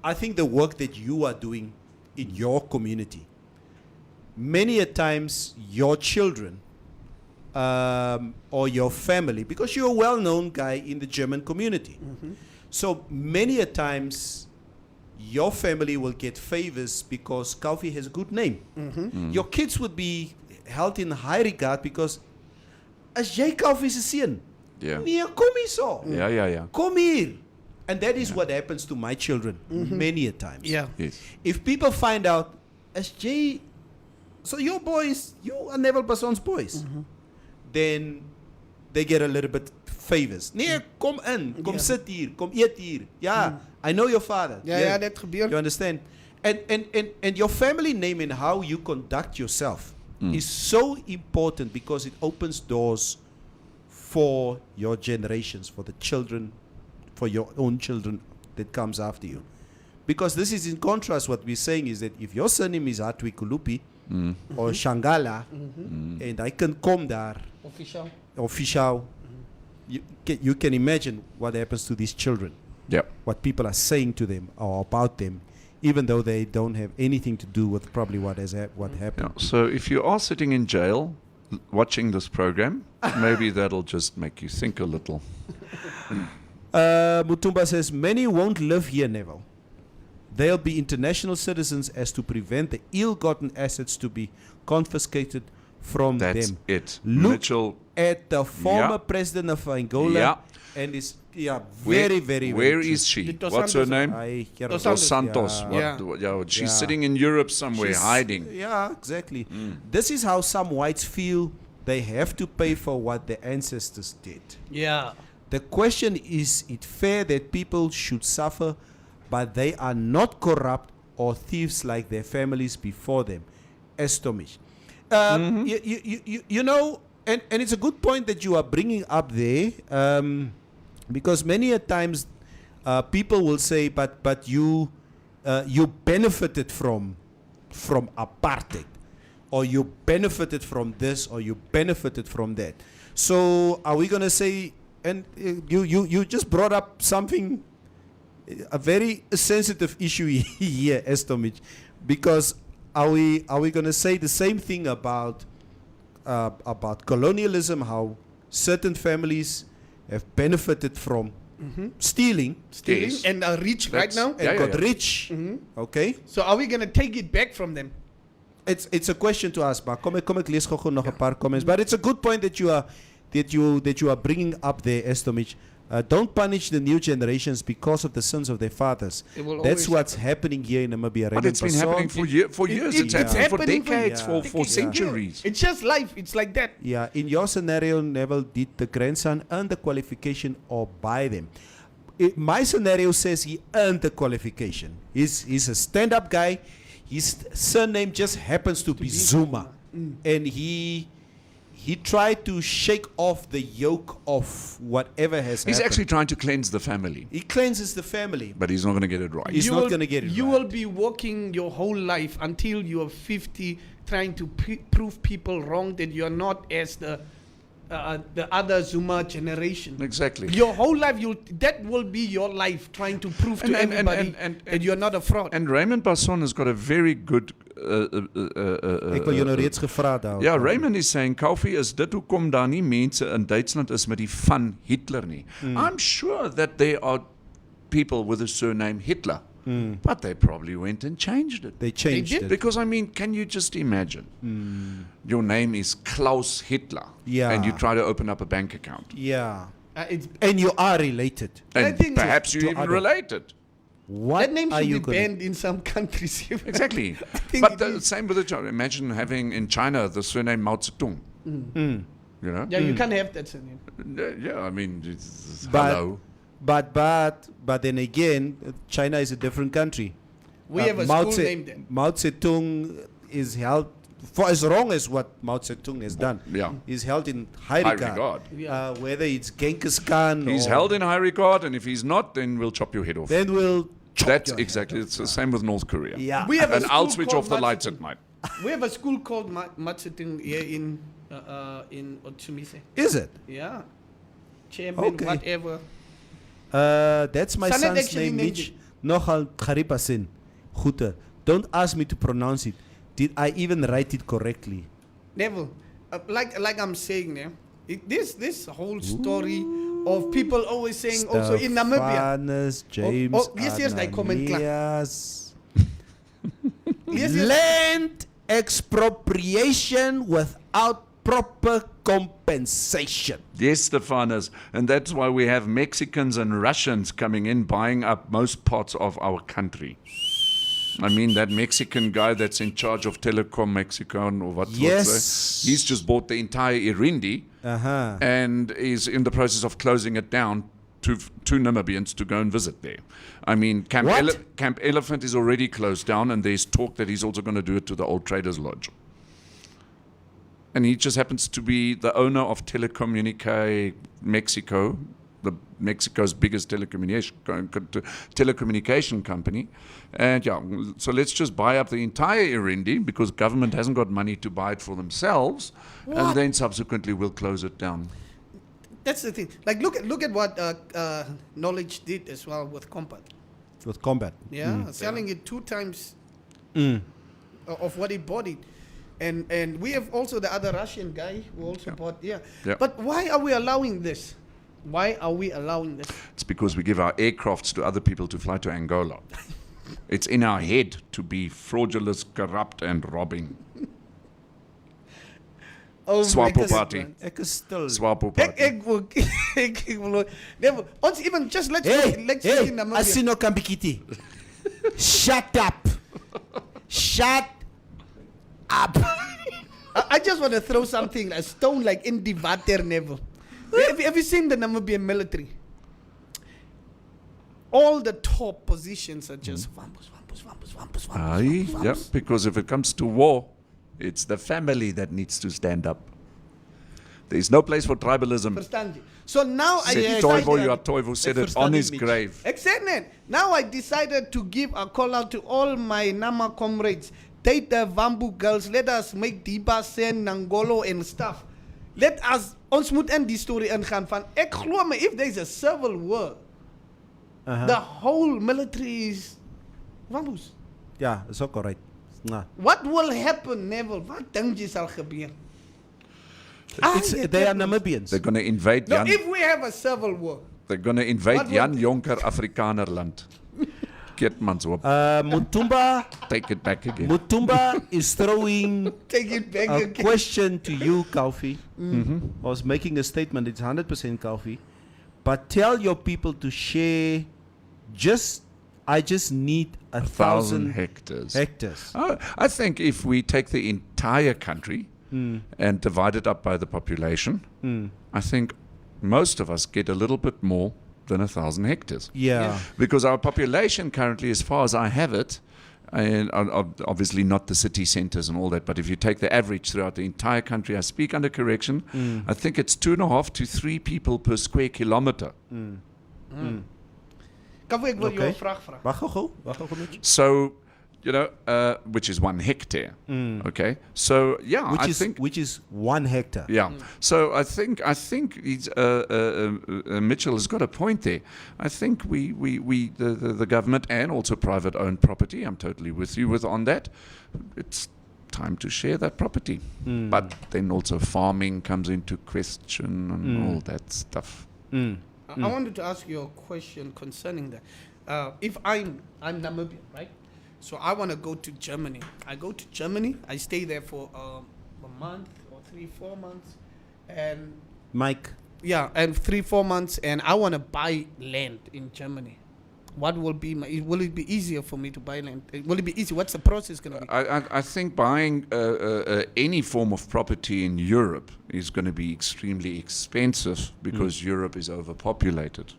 I think the work that you are doing in your community, many a times your children or your family, because you're a well-known guy in the German community, so many a times your family will get favors because Kaufi has a good name. Your kids would be held in high regard because as jy Kaufi se seun, Yeah. nee, kom hier so. Yeah. Kom hier. And that is what happens to my children many a times. Yeah. Yes. If people find out, as Jay, so your boys, you are Neville Basson's boys, then they get a little bit favors. Nee, kom in, kom sit hier, kom eet hier. Ja, I know your father. Ja, dat gebeurt. You understand? And your family name and how you conduct yourself is so important because it opens doors for your generations, for the children, for your own children that comes after you. Because this is in contrast, what we're saying is that if your surname is Atwi Kulupi or Shangala, and I can come there, official, you can imagine what happens to these children, Yeah. what people are saying to them or about them, even though they don't have anything to do with probably what happened. Yeah. So if you are sitting in jail watching this program, maybe that'll just make you think a little. Mutumba says, many won't live here, Neville. They'll be international citizens as to prevent the ill-gotten assets to be confiscated from That's them. it. Look Mitchell, at the former Yeah. president of Angola Yeah. and is very, very, where very is she? The Dos What's her Santos. name? Dos Dos Santos. Yeah. She's Yeah. sitting in Europe somewhere, She's- hiding. Yeah, exactly. This is how some whites feel they have to pay for what their ancestors did. Yeah. The question is it fair that people should suffer, but they are not corrupt or thieves like their families before them? Estomish. You know, and it's a good point that you are bringing up there, because many a times people will say, but you benefited from apartheid, or you benefited from this, or you benefited from that. So are we going to say, and you just brought up something, a very sensitive issue here, Estomich, because are we going to say the same thing about colonialism, how certain families have benefited from stealing Yes. And are rich right That's- now. and got rich? Okay, So are we going to take it back from them? it's a question to ask, maar kom ek lees gou nog 'n paar comments, but it's a good point that you are bringing up there, Estomich. Don't punish the new generations because of the sins of their fathers. It will That's always what's happening here in Namibia. But it's been happening for years. It's happening for happening for- decades, Yeah. for centuries. It's just life. It's like that. Yeah, in your scenario, Neville, did the grandson earn the qualification or buy them? My scenario says he earned the qualification. He's a stand-up guy. His surname just happens to be Zuma. And he tried to shake off the yoke of whatever has He's happened. actually trying to cleanse the family, He cleanses the family. but he's not going to get it right. He's not going to get it You right. will be walking your whole life until you are 50, trying to prove people wrong that you are not as the other Zuma generation. Exactly. Your whole life, that will be your life, trying to prove to everybody that you are not a fraud. And Raymond Basson has got a very good. Ek wil jou nou reeds gevra daar. Ja, Raymond is saying, Kaufi, is dit hoekom daar nie mense in Duitsland is met die van Hitler nie? I'm sure that there are people with the surname Hitler, but they probably went and changed it. They changed did. it. Because, I mean, can you just imagine? Your name is Klaus Hitler, Yeah. and you try to open up a bank account. Yeah. It's And you are related. And think perhaps to you're even other- related. What That name are should you be gonna- banned in some countries. Exactly. think But it the is. same with the China. Imagine having in China the surname Mao Zedong. You know? Yeah, you can't have that surname. Yeah, I mean, it's But- hello. But then again, China is a different country. We have a school named them. Mao Zedong is held for as long as what Mao Zedong has done. Yeah. Is held in high High regard. regard. Yeah. Whether it's Genghis Khan He's or held in high regard, and if he's not, then we'll chop your head off. then we'll chop That's your head exactly. off. It's the same with North Korea. Yeah. We have a And I'll school switch called off the lights Matsutin. at night. We have a school called Matsutin here in Otsumise. Is it? Yeah. Chairman, Okay. whatever. That's my Sanet son's actually name, named Mitch. Nogal Garipasin. Goede. Don't ask me to pronounce it. Did I even write it correctly? Never. Like I'm saying now, this whole story of people always saying also in Namibia. Stephanus James yes, they comment klaar. Ananias. Yes, yes. Land expropriation without proper compensation. Yes, Stephanus. And that's why we have Mexicans and Russians coming in, buying up most parts of our country. I mean, that Mexican guy that's in charge of Telecom Mexico or what? Yes. He's just bought the entire Irindi Uh-huh. and is in the process of closing it down to Namibians to go and visit there. I mean, What? Camp Elephant is already closed down, and there's talk that he's also going to do it to the old Traders Lodge. And he just happens to be the owner of Telecommunique Mexico, Mexico's biggest telecommunication company. And yeah, so let's just buy up the entire Irindi because government hasn't got money to buy it for themselves, and then subsequently we'll close it down. That's the thing. Like look at what Knowledge did as well with Combat. With combat. Yeah, selling it 2 times of what he bought it. And we have also the other Russian guy who also bought. Yeah. But why are we allowing this? Why are we allowing this? It's because we give our aircrafts to other people to fly to Angola. It's in our head to be fraudulent, corrupt, and robbing. Oh, Swapo party. Ek is stil. Swapo party. Ek wil never. Ons even just let's Hey, in Namibia. Asino Kambikiti. Shut up. Shut up. I just want to throw something, a stone like in the water never. Have you seen the Namibian military? All the top positions are just vampus. Aye, yeah, because if it comes to war, it's the family that needs to stand up. There is no place for tribalism. Verstaan jy? So now I Said Toivo Toivo said it on his grave. Exactly. Now I decided to give a call out to all my Nama comrades. Take the Vambu girls. Let us make Diba Sen, Nangolo and stuff. Let us, ons moet in die story ingaan van, ek glo me, if there's a civil war, the whole military is Vambus. Ja, is ook alright. Nah. What will happen, Neville? Wat dink jy sal gebeur? They are Namibians. They're going to invade No, Jan. if we have a civil war, They're going to invade What Jan would- Jonker Afrikanerland. Get mans op. Mutumba Take it back again. Mutumba is throwing take it back a again. question to you, Kaufi. I was making a statement. It's 100% Kaufi. But tell your people to share I just need 1,000 hectares. hectares. I think if we take the entire country and divide it up by the population, I think most of us get a little bit more than 1,000 hectares. Yeah. Because our population currently, as far as I have it, and obviously not the city centers and all that, but if you take the average throughout the entire country, I speak under correction, I think it's 2.5 to 3 people per square kilometer. Kafu, ek wil jou 'n Okay. vraag vra. Wag gou, Mitch. So, which is 1 hectare. Okay. So, yeah, Which is 1 hectare. Yeah. So I think he's, Mitchell has got a point there. I think the government and also private owned property, I'm totally with you on that. It's time to share that property. But then also farming comes into question and all that stuff. I wanted to ask you a question concerning that. If I'm Namibian, right? So I want to go to Germany. I go to Germany. I stay there for a month or 3-4 months, and Mike. yeah, and 3-4 months, and I want to buy land in Germany. what will be will it be easier for me to buy land? Will it be easy? What's the process going to be? I think buying any form of property in Europe is going to be extremely expensive because Europe is overpopulated.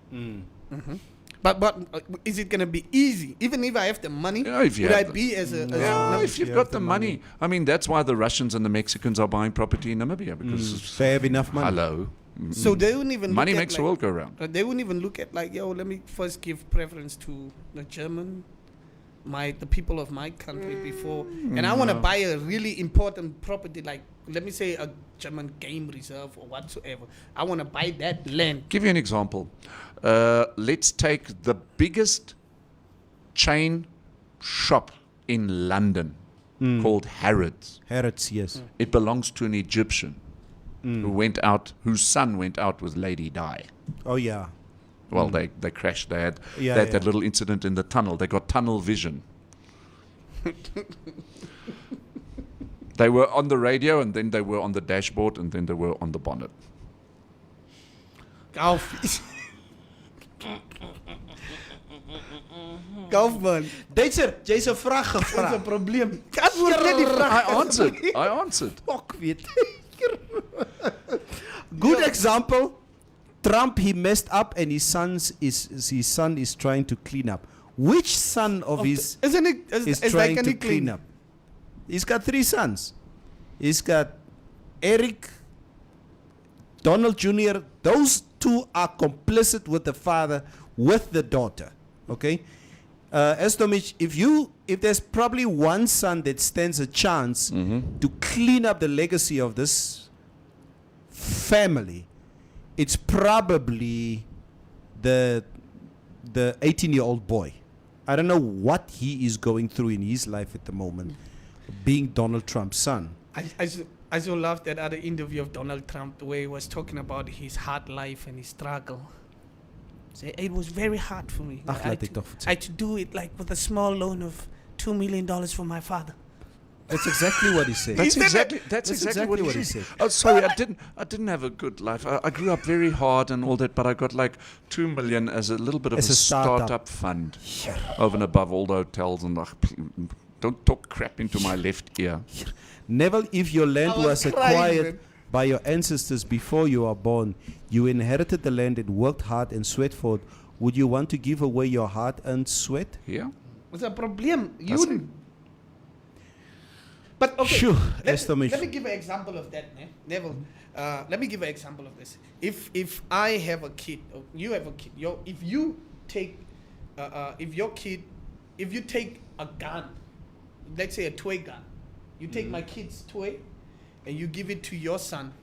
But is it going to be easy? Even if I have the money, Yeah, if you would I have be as a... if you've got the money. I mean, that's why the Russians and the Mexicans are buying property in Namibia because They have enough money. hello, So they wouldn't even money look makes at, the world go round. they wouldn't even look at like, yo, let me first give preference to the German, the people of my country before. And I want to buy a really important property, like, let me say a German game reserve or whatsoever. I want to buy that land. Give you an example. Let's take the biggest chain shop in London called Harrods. Harrods, yes. It belongs to an Egyptian whose son went out with Lady Di. Oh, yeah. Well, they crashed. They had Yeah, that little incident in the tunnel. They got tunnel vision. They were on the radio, and then they were on the dashboard, and then they were on the bonnet. Kaufman, Jy's 'n vraag dat is gevra. een probleem. Ik antwoord net die vraag. I answered. Fuck, weet. Good example. Trump, he messed up and his son is trying to clean up. Which son of his Isn't it? is Is trying like to any clean up? He's got 3 sons. He's got Eric, Donald Jr. Those 2 are complicit with the father, with the daughter. Okay? Estomich, if there's probably one son that stands a chance to clean up the legacy of this family, it's probably the 18-year-old boy. I don't know what he is going through in his life at the moment, being Donald Trump's son. I so loved that other interview of Donald Trump where he was talking about his hard life and his struggle. So it was very hard for me. Ach, laat ek tog I had to do it like with a small loan of $2 million for my father. That's exactly what he said. That's exactly what he said. Oh, sorry, I didn't have a good life. I grew up very hard and all that, but I got like 2 million as a little bit of As a a startup. startup fund over and above all the hotels and don't talk crap into my left ear. Neville, if your land I was was crying, acquired man. by your ancestors before you were born, you inherited the land and worked hard and sweat for it, would you want to give away your hard-earned sweat? Yeah. It's a problem. You That's wouldn't. But okay, Sure, let me give an example of that, Neville. Let me give an example of this. If I have a kid, or you have a kid, if you take a gun, let's say a toy gun, you take my kid's toy and you give it to your son,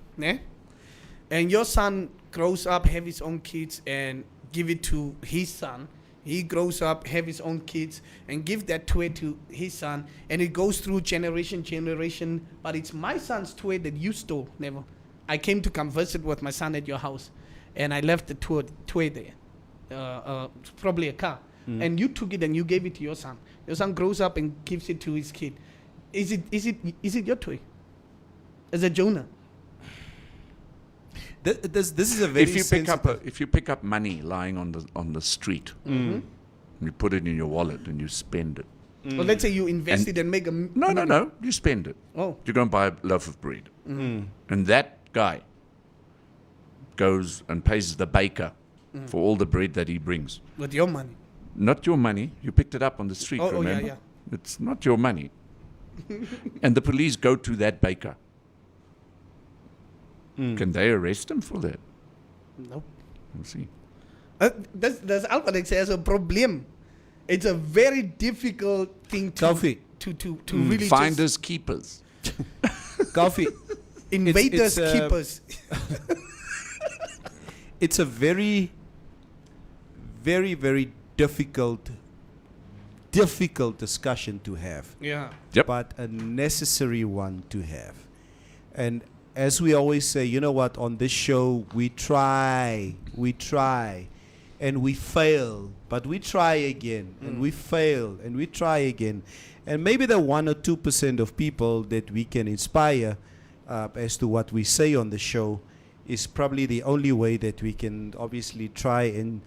and your son grows up, have his own kids, and give it to his son. He grows up, have his own kids, and give that toy to his son, and it goes through generation, but it's my son's toy that you stole, Neville. I came to come visit with my son at your house, and I left the toy there, probably a car, and you took it and you gave it to your son. Your son grows up and gives it to his kid. Is it your toy? As a Jonah? This is a very If you pick up money lying on the street, and you put it in your wallet and you spend it. Well, let's say you invest it and make a... No, you spend it. Oh. You go and buy a loaf of bread. And that guy goes and pays the baker for all the bread that he brings. With your money. Not your money. You picked it up on the street, Oh, remember? yeah. It's not your money. And the police go to that baker. Can they arrest him for that? Nope. We'll see. That's Albert says a problem. It's a very difficult thing to really Finders, keepers. Coffee. invaders, it's, keepers. It's a very, very, very difficult discussion to have. Yeah. Yep. But a necessary one to have. And as we always say, you know what, on this show, we try, and we fail, but we try again, and we fail, and we try again. And maybe the 1 or 2% of people that we can inspire as to what we say on the show is probably the only way that we can obviously try and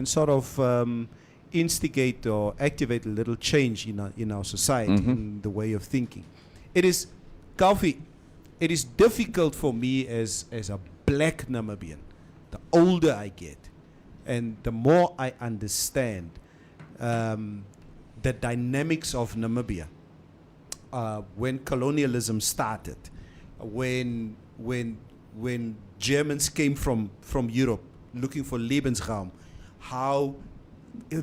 sort of instigate or activate a little change in our society, in the way of thinking. It is, Kaufi, it is difficult for me as a black Namibian, the older I get, and the more I understand the dynamics of Namibia, when colonialism started, when Germans came from Europe looking for Lebensraum, how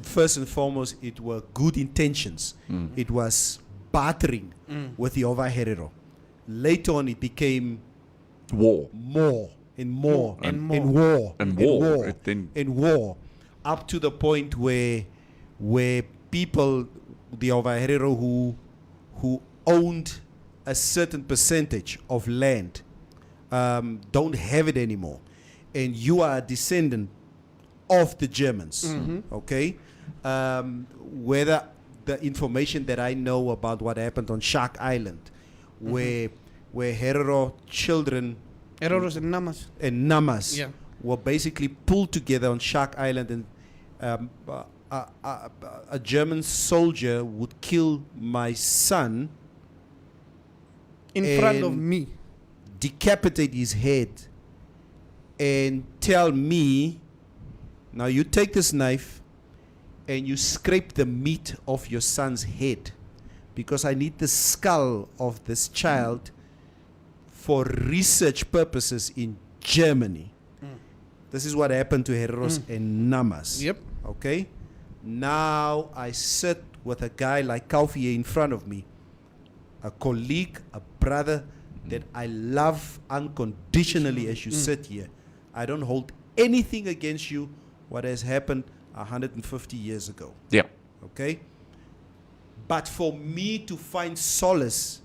first and foremost it were good intentions. It was bartering with the Ovaherero. Later on it became War. more and more And and more. war And war. war, up to the point where people, the Ovaherero who owned a certain percentage of land, don't have it anymore, and you are a descendant of the Germans. Okay, whether the information that I know about what happened on Shark Island, where Herero children Hereros and Namas. and Namas Yeah. were basically pulled together on Shark Island, and a German soldier would kill my son, In front of And- me. decapitate his head, and tell me, now you take this knife and you scrape the meat off your son's head, because I need the skull of this child for research purposes in Germany. This is what happened to Hereros and Namas. Yep. Okay? Now I sit with a guy like Kaufi in front of me, a colleague, a brother that I love unconditionally as you sit here. I don't hold anything against you what has happened 150 years ago. Yeah. Okay? But for me to find solace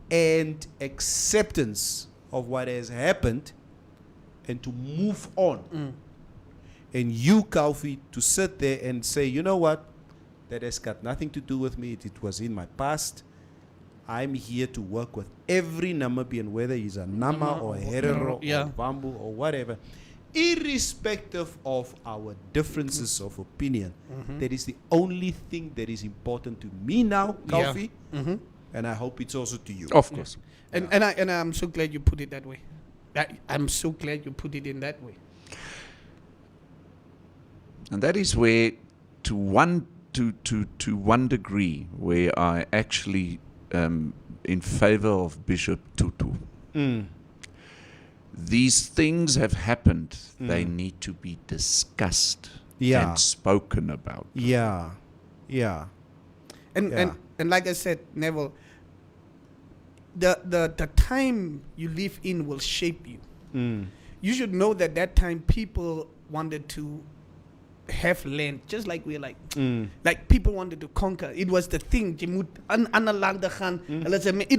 and acceptance of what has happened and to move on, and you, Kaufi, to sit there and say, you know what, that has got nothing to do with me, it was in my past. I'm here to work with every Namibian, whether he's a Nama or a Herero Yeah. or Bambu or whatever, irrespective of our differences of opinion. That is the only thing that is important to me now, Yeah. Kaufi, and I hope it's also to you. Of course. And I'm so glad you put it that way. I'm so glad you put it in that way. And that is where, to one degree, where I actually in favor of Bishop Tutu. These things have happened. They need to be discussed Yeah. and spoken about. Yeah, yeah. And Yeah. and like I said, Neville, the time you live in will shape you. You should know that time people wanted to have land, just like we're like people wanted to conquer. It was the thing. It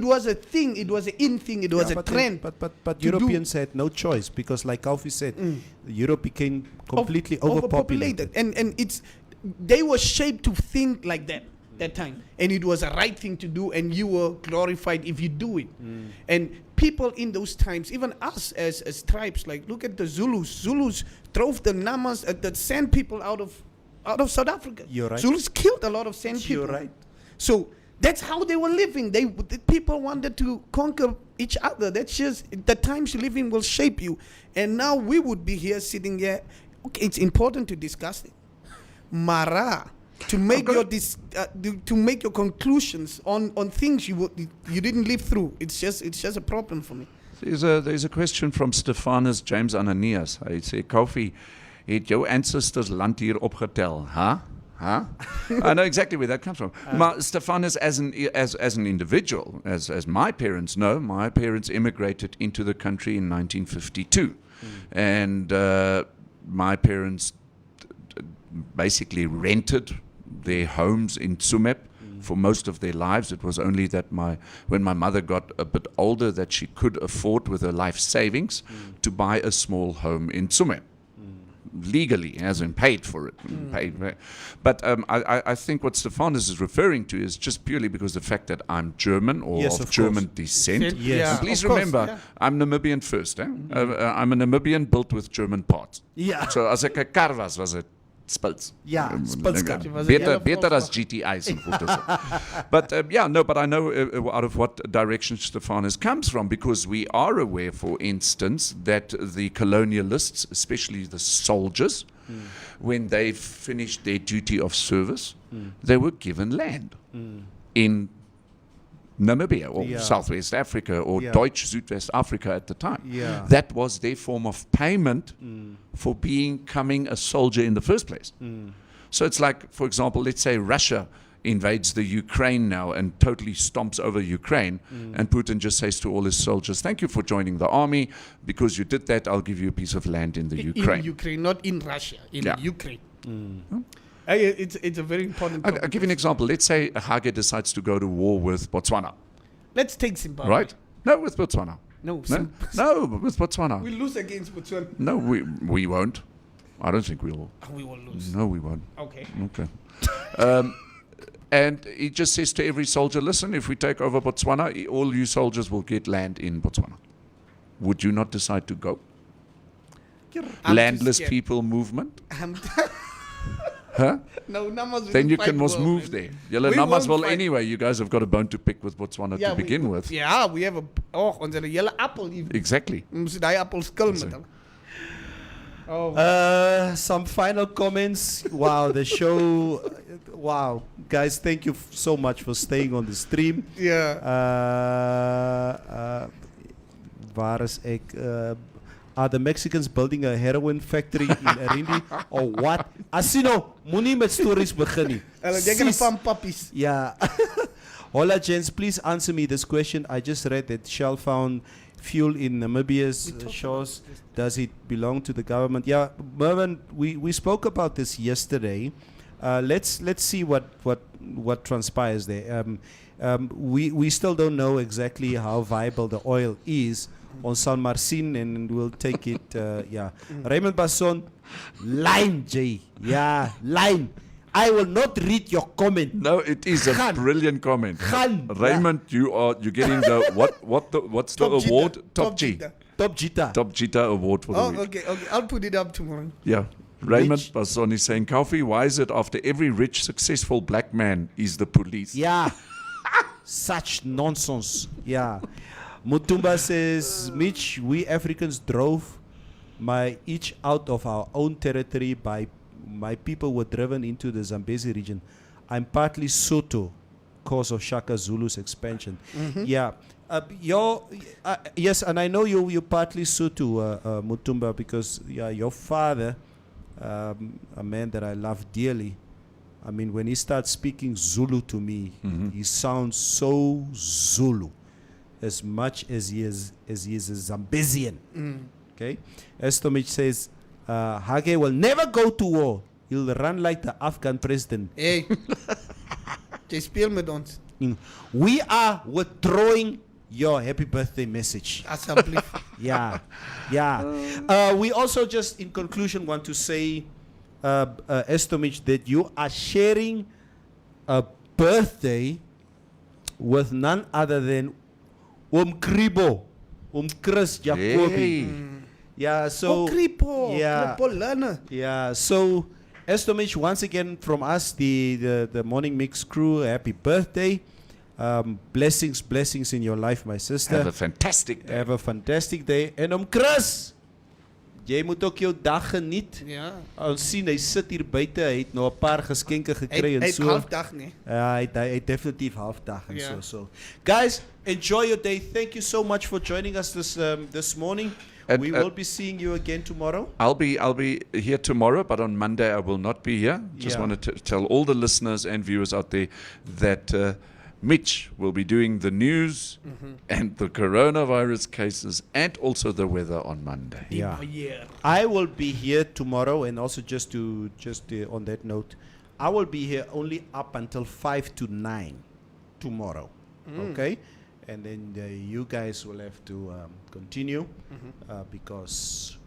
was a thing. It was an in thing. It was a but trend. But to Europeans had no choice, because like Kaufi said, Europe became completely overpopulated. and it's they were shaped to think like that time, and it was a right thing to do, and you were glorified if you do it. And people in those times, even us as tribes, like look at the Zulus drove the Namas, the Sand people out of South Africa. You're right. Zulus killed a lot of Sand people. You're right. So that's how they were living. The people wanted to conquer each other. That's just the times you live in will shape you. And now we would be here sitting here. Okay, it's important to discuss it. Mara, to make to make your conclusions on things you didn't live through. It's just a problem for me. There's a question from Stephanus James Ananias. Hy sê, Kaufi, het jou ancestors land hier opgetel, huh? I know exactly where that comes from. Stephanus, as an individual, as my parents know, my parents immigrated into the country in 1952. And my parents basically rented their homes in Tsumeb for most of their lives. It was only that when my mother got a bit older that she could afford with her life savings to buy a small home in Tsumeb. legally, as in paid for it. But I think what Stefanus is referring to is just purely because the fact that I'm German or Yes, of of German course. descent. Yes. And please of course, remember, yeah. I'm Namibian first. I'm a Namibian built with German parts. Ja. So as ek 'n kar was dit spits. Ja, spitskar. Was 'n hele Beter as Volkswagen. GTI's and goedes. But but I know out of what direction Stefanus comes from, because we are aware, for instance, that the colonialists, especially the soldiers, when they finished their duty of service, they were given land in Namibia or Yeah. Southwest Africa or Yeah. Deutsch Südwest Africa at the time. Yeah. That was their form of payment for becoming a soldier in the first place. So it's like, for example, let's say Russia invades the Ukraine now and totally stomps over Ukraine, and Putin just says to all his soldiers, thank you for joining the army. Because you did that, I'll give you a piece of land in the Ukraine. In Ukraine, not in Russia. In Yeah. Ukraine. It's a very important I'll topic. give you an example. Let's say Hage decides to go to war with Botswana, Let's take Zimbabwe. right? No, with Botswana. No, No, with Botswana. we lose against Botswana. No, we won't. I don't think we will. We will lose. No, we won't. Okay. Okay. And he just says to every soldier, listen, if we take over Botswana, all you soldiers will get land in Botswana. Would you not decide to go? I'm Landless too scared. people movement? I'm Huh? no, Namas Then will you fight can must well, move man. there. Julle We namas won't wel fight. anyway. You guys have got a bone to pick with Botswana to begin with. Yeah, we have onze hele appel hier. Exactly. Ons daai appel skil met hom. Oh, Some final comments. Wow, the show. Wow, guys, thank you so much for staying on the stream. yeah. Waar is ek? Are the Mexicans building a heroin factory in Arindi or what? Asino, moenie met stories begin nie. Hulle denken Sis. van puppies. Yeah. Hola, gents. Please answer me this question. I just read that Shell found fuel in Namibia's shores. Does it belong to the government? Yeah, Mervin, we spoke about this yesterday. Let's see what transpires there. We still don't know exactly how viable the oil is on San Marcin, and we'll take it. Yeah, Raymond Basson, line J. Yeah, line. I will not read your comment. No, it is a Gaan. brilliant comment. Gaan. Raymond, you're getting the what's the Top award? cheetah. Top G. cheetah. Top Jita. Top Cheetah Award for the Oh, week. okay. I'll put it up tomorrow. Yeah. Raymond Rich. Basson is saying, Kofi, why is it after every rich, successful black man is the police? Yeah. Such nonsense. Yeah. Mutumba says, Mitch, we Africans drove each out of our own territory. My people were driven into the Zambezi region. I'm partly Soto, cause of Shaka Zulu's expansion. Yeah. Yes, and I know you're partly Soto, Mutumba, because your father, a man that I love dearly, I mean, when he starts speaking Zulu to me, he sounds so Zulu, as much as he is a Zambezian. Okay, Estomich says, Hage will never go to war. He'll run like the Afghan president. Hey. Jy speel met ons. We are withdrawing your happy birthday message. Asseblief. Yeah, yeah. We also just, in conclusion, want to say, Estomich, that you are sharing a birthday with none other than Kribo, Chris Jacobi. Yeah, so Kripo. yeah. Kripo learner. Yeah, so Estomich, once again from us, the Morning Mix crew, happy birthday. Blessings in your life, my sister. Have a fantastic day. Have a fantastic day. En Chris, jy moet ook jou dag geniet. Ja. Ons sien hy sit hier buite, hy het nou 'n paar geskenke gekry en Hy so. halfdag nie. Ja, hy definitief halfdag en Yeah. so. Guys, enjoy your day. Thank you so much for joining us this morning. And, we will be seeing you again tomorrow. I'll be here tomorrow, but on Monday I will not be here. Just Yeah. wanted to tell all the listeners and viewers out there that Mitch will be doing the news and the coronavirus cases and also the weather on Monday. Yeah. Yeah. I will be here tomorrow, and also just on that note, I will be here only up until 5 to 9 tomorrow. Okay, and then you guys will have to continue because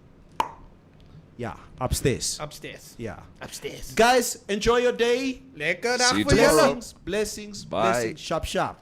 Yeah, upstairs. Upstairs. Yeah. Upstairs. Guys, enjoy your day. Lekker dag See you voor jullie. tomorrow. Blessings, blessings, Bye. blessings. Sharp, sharp.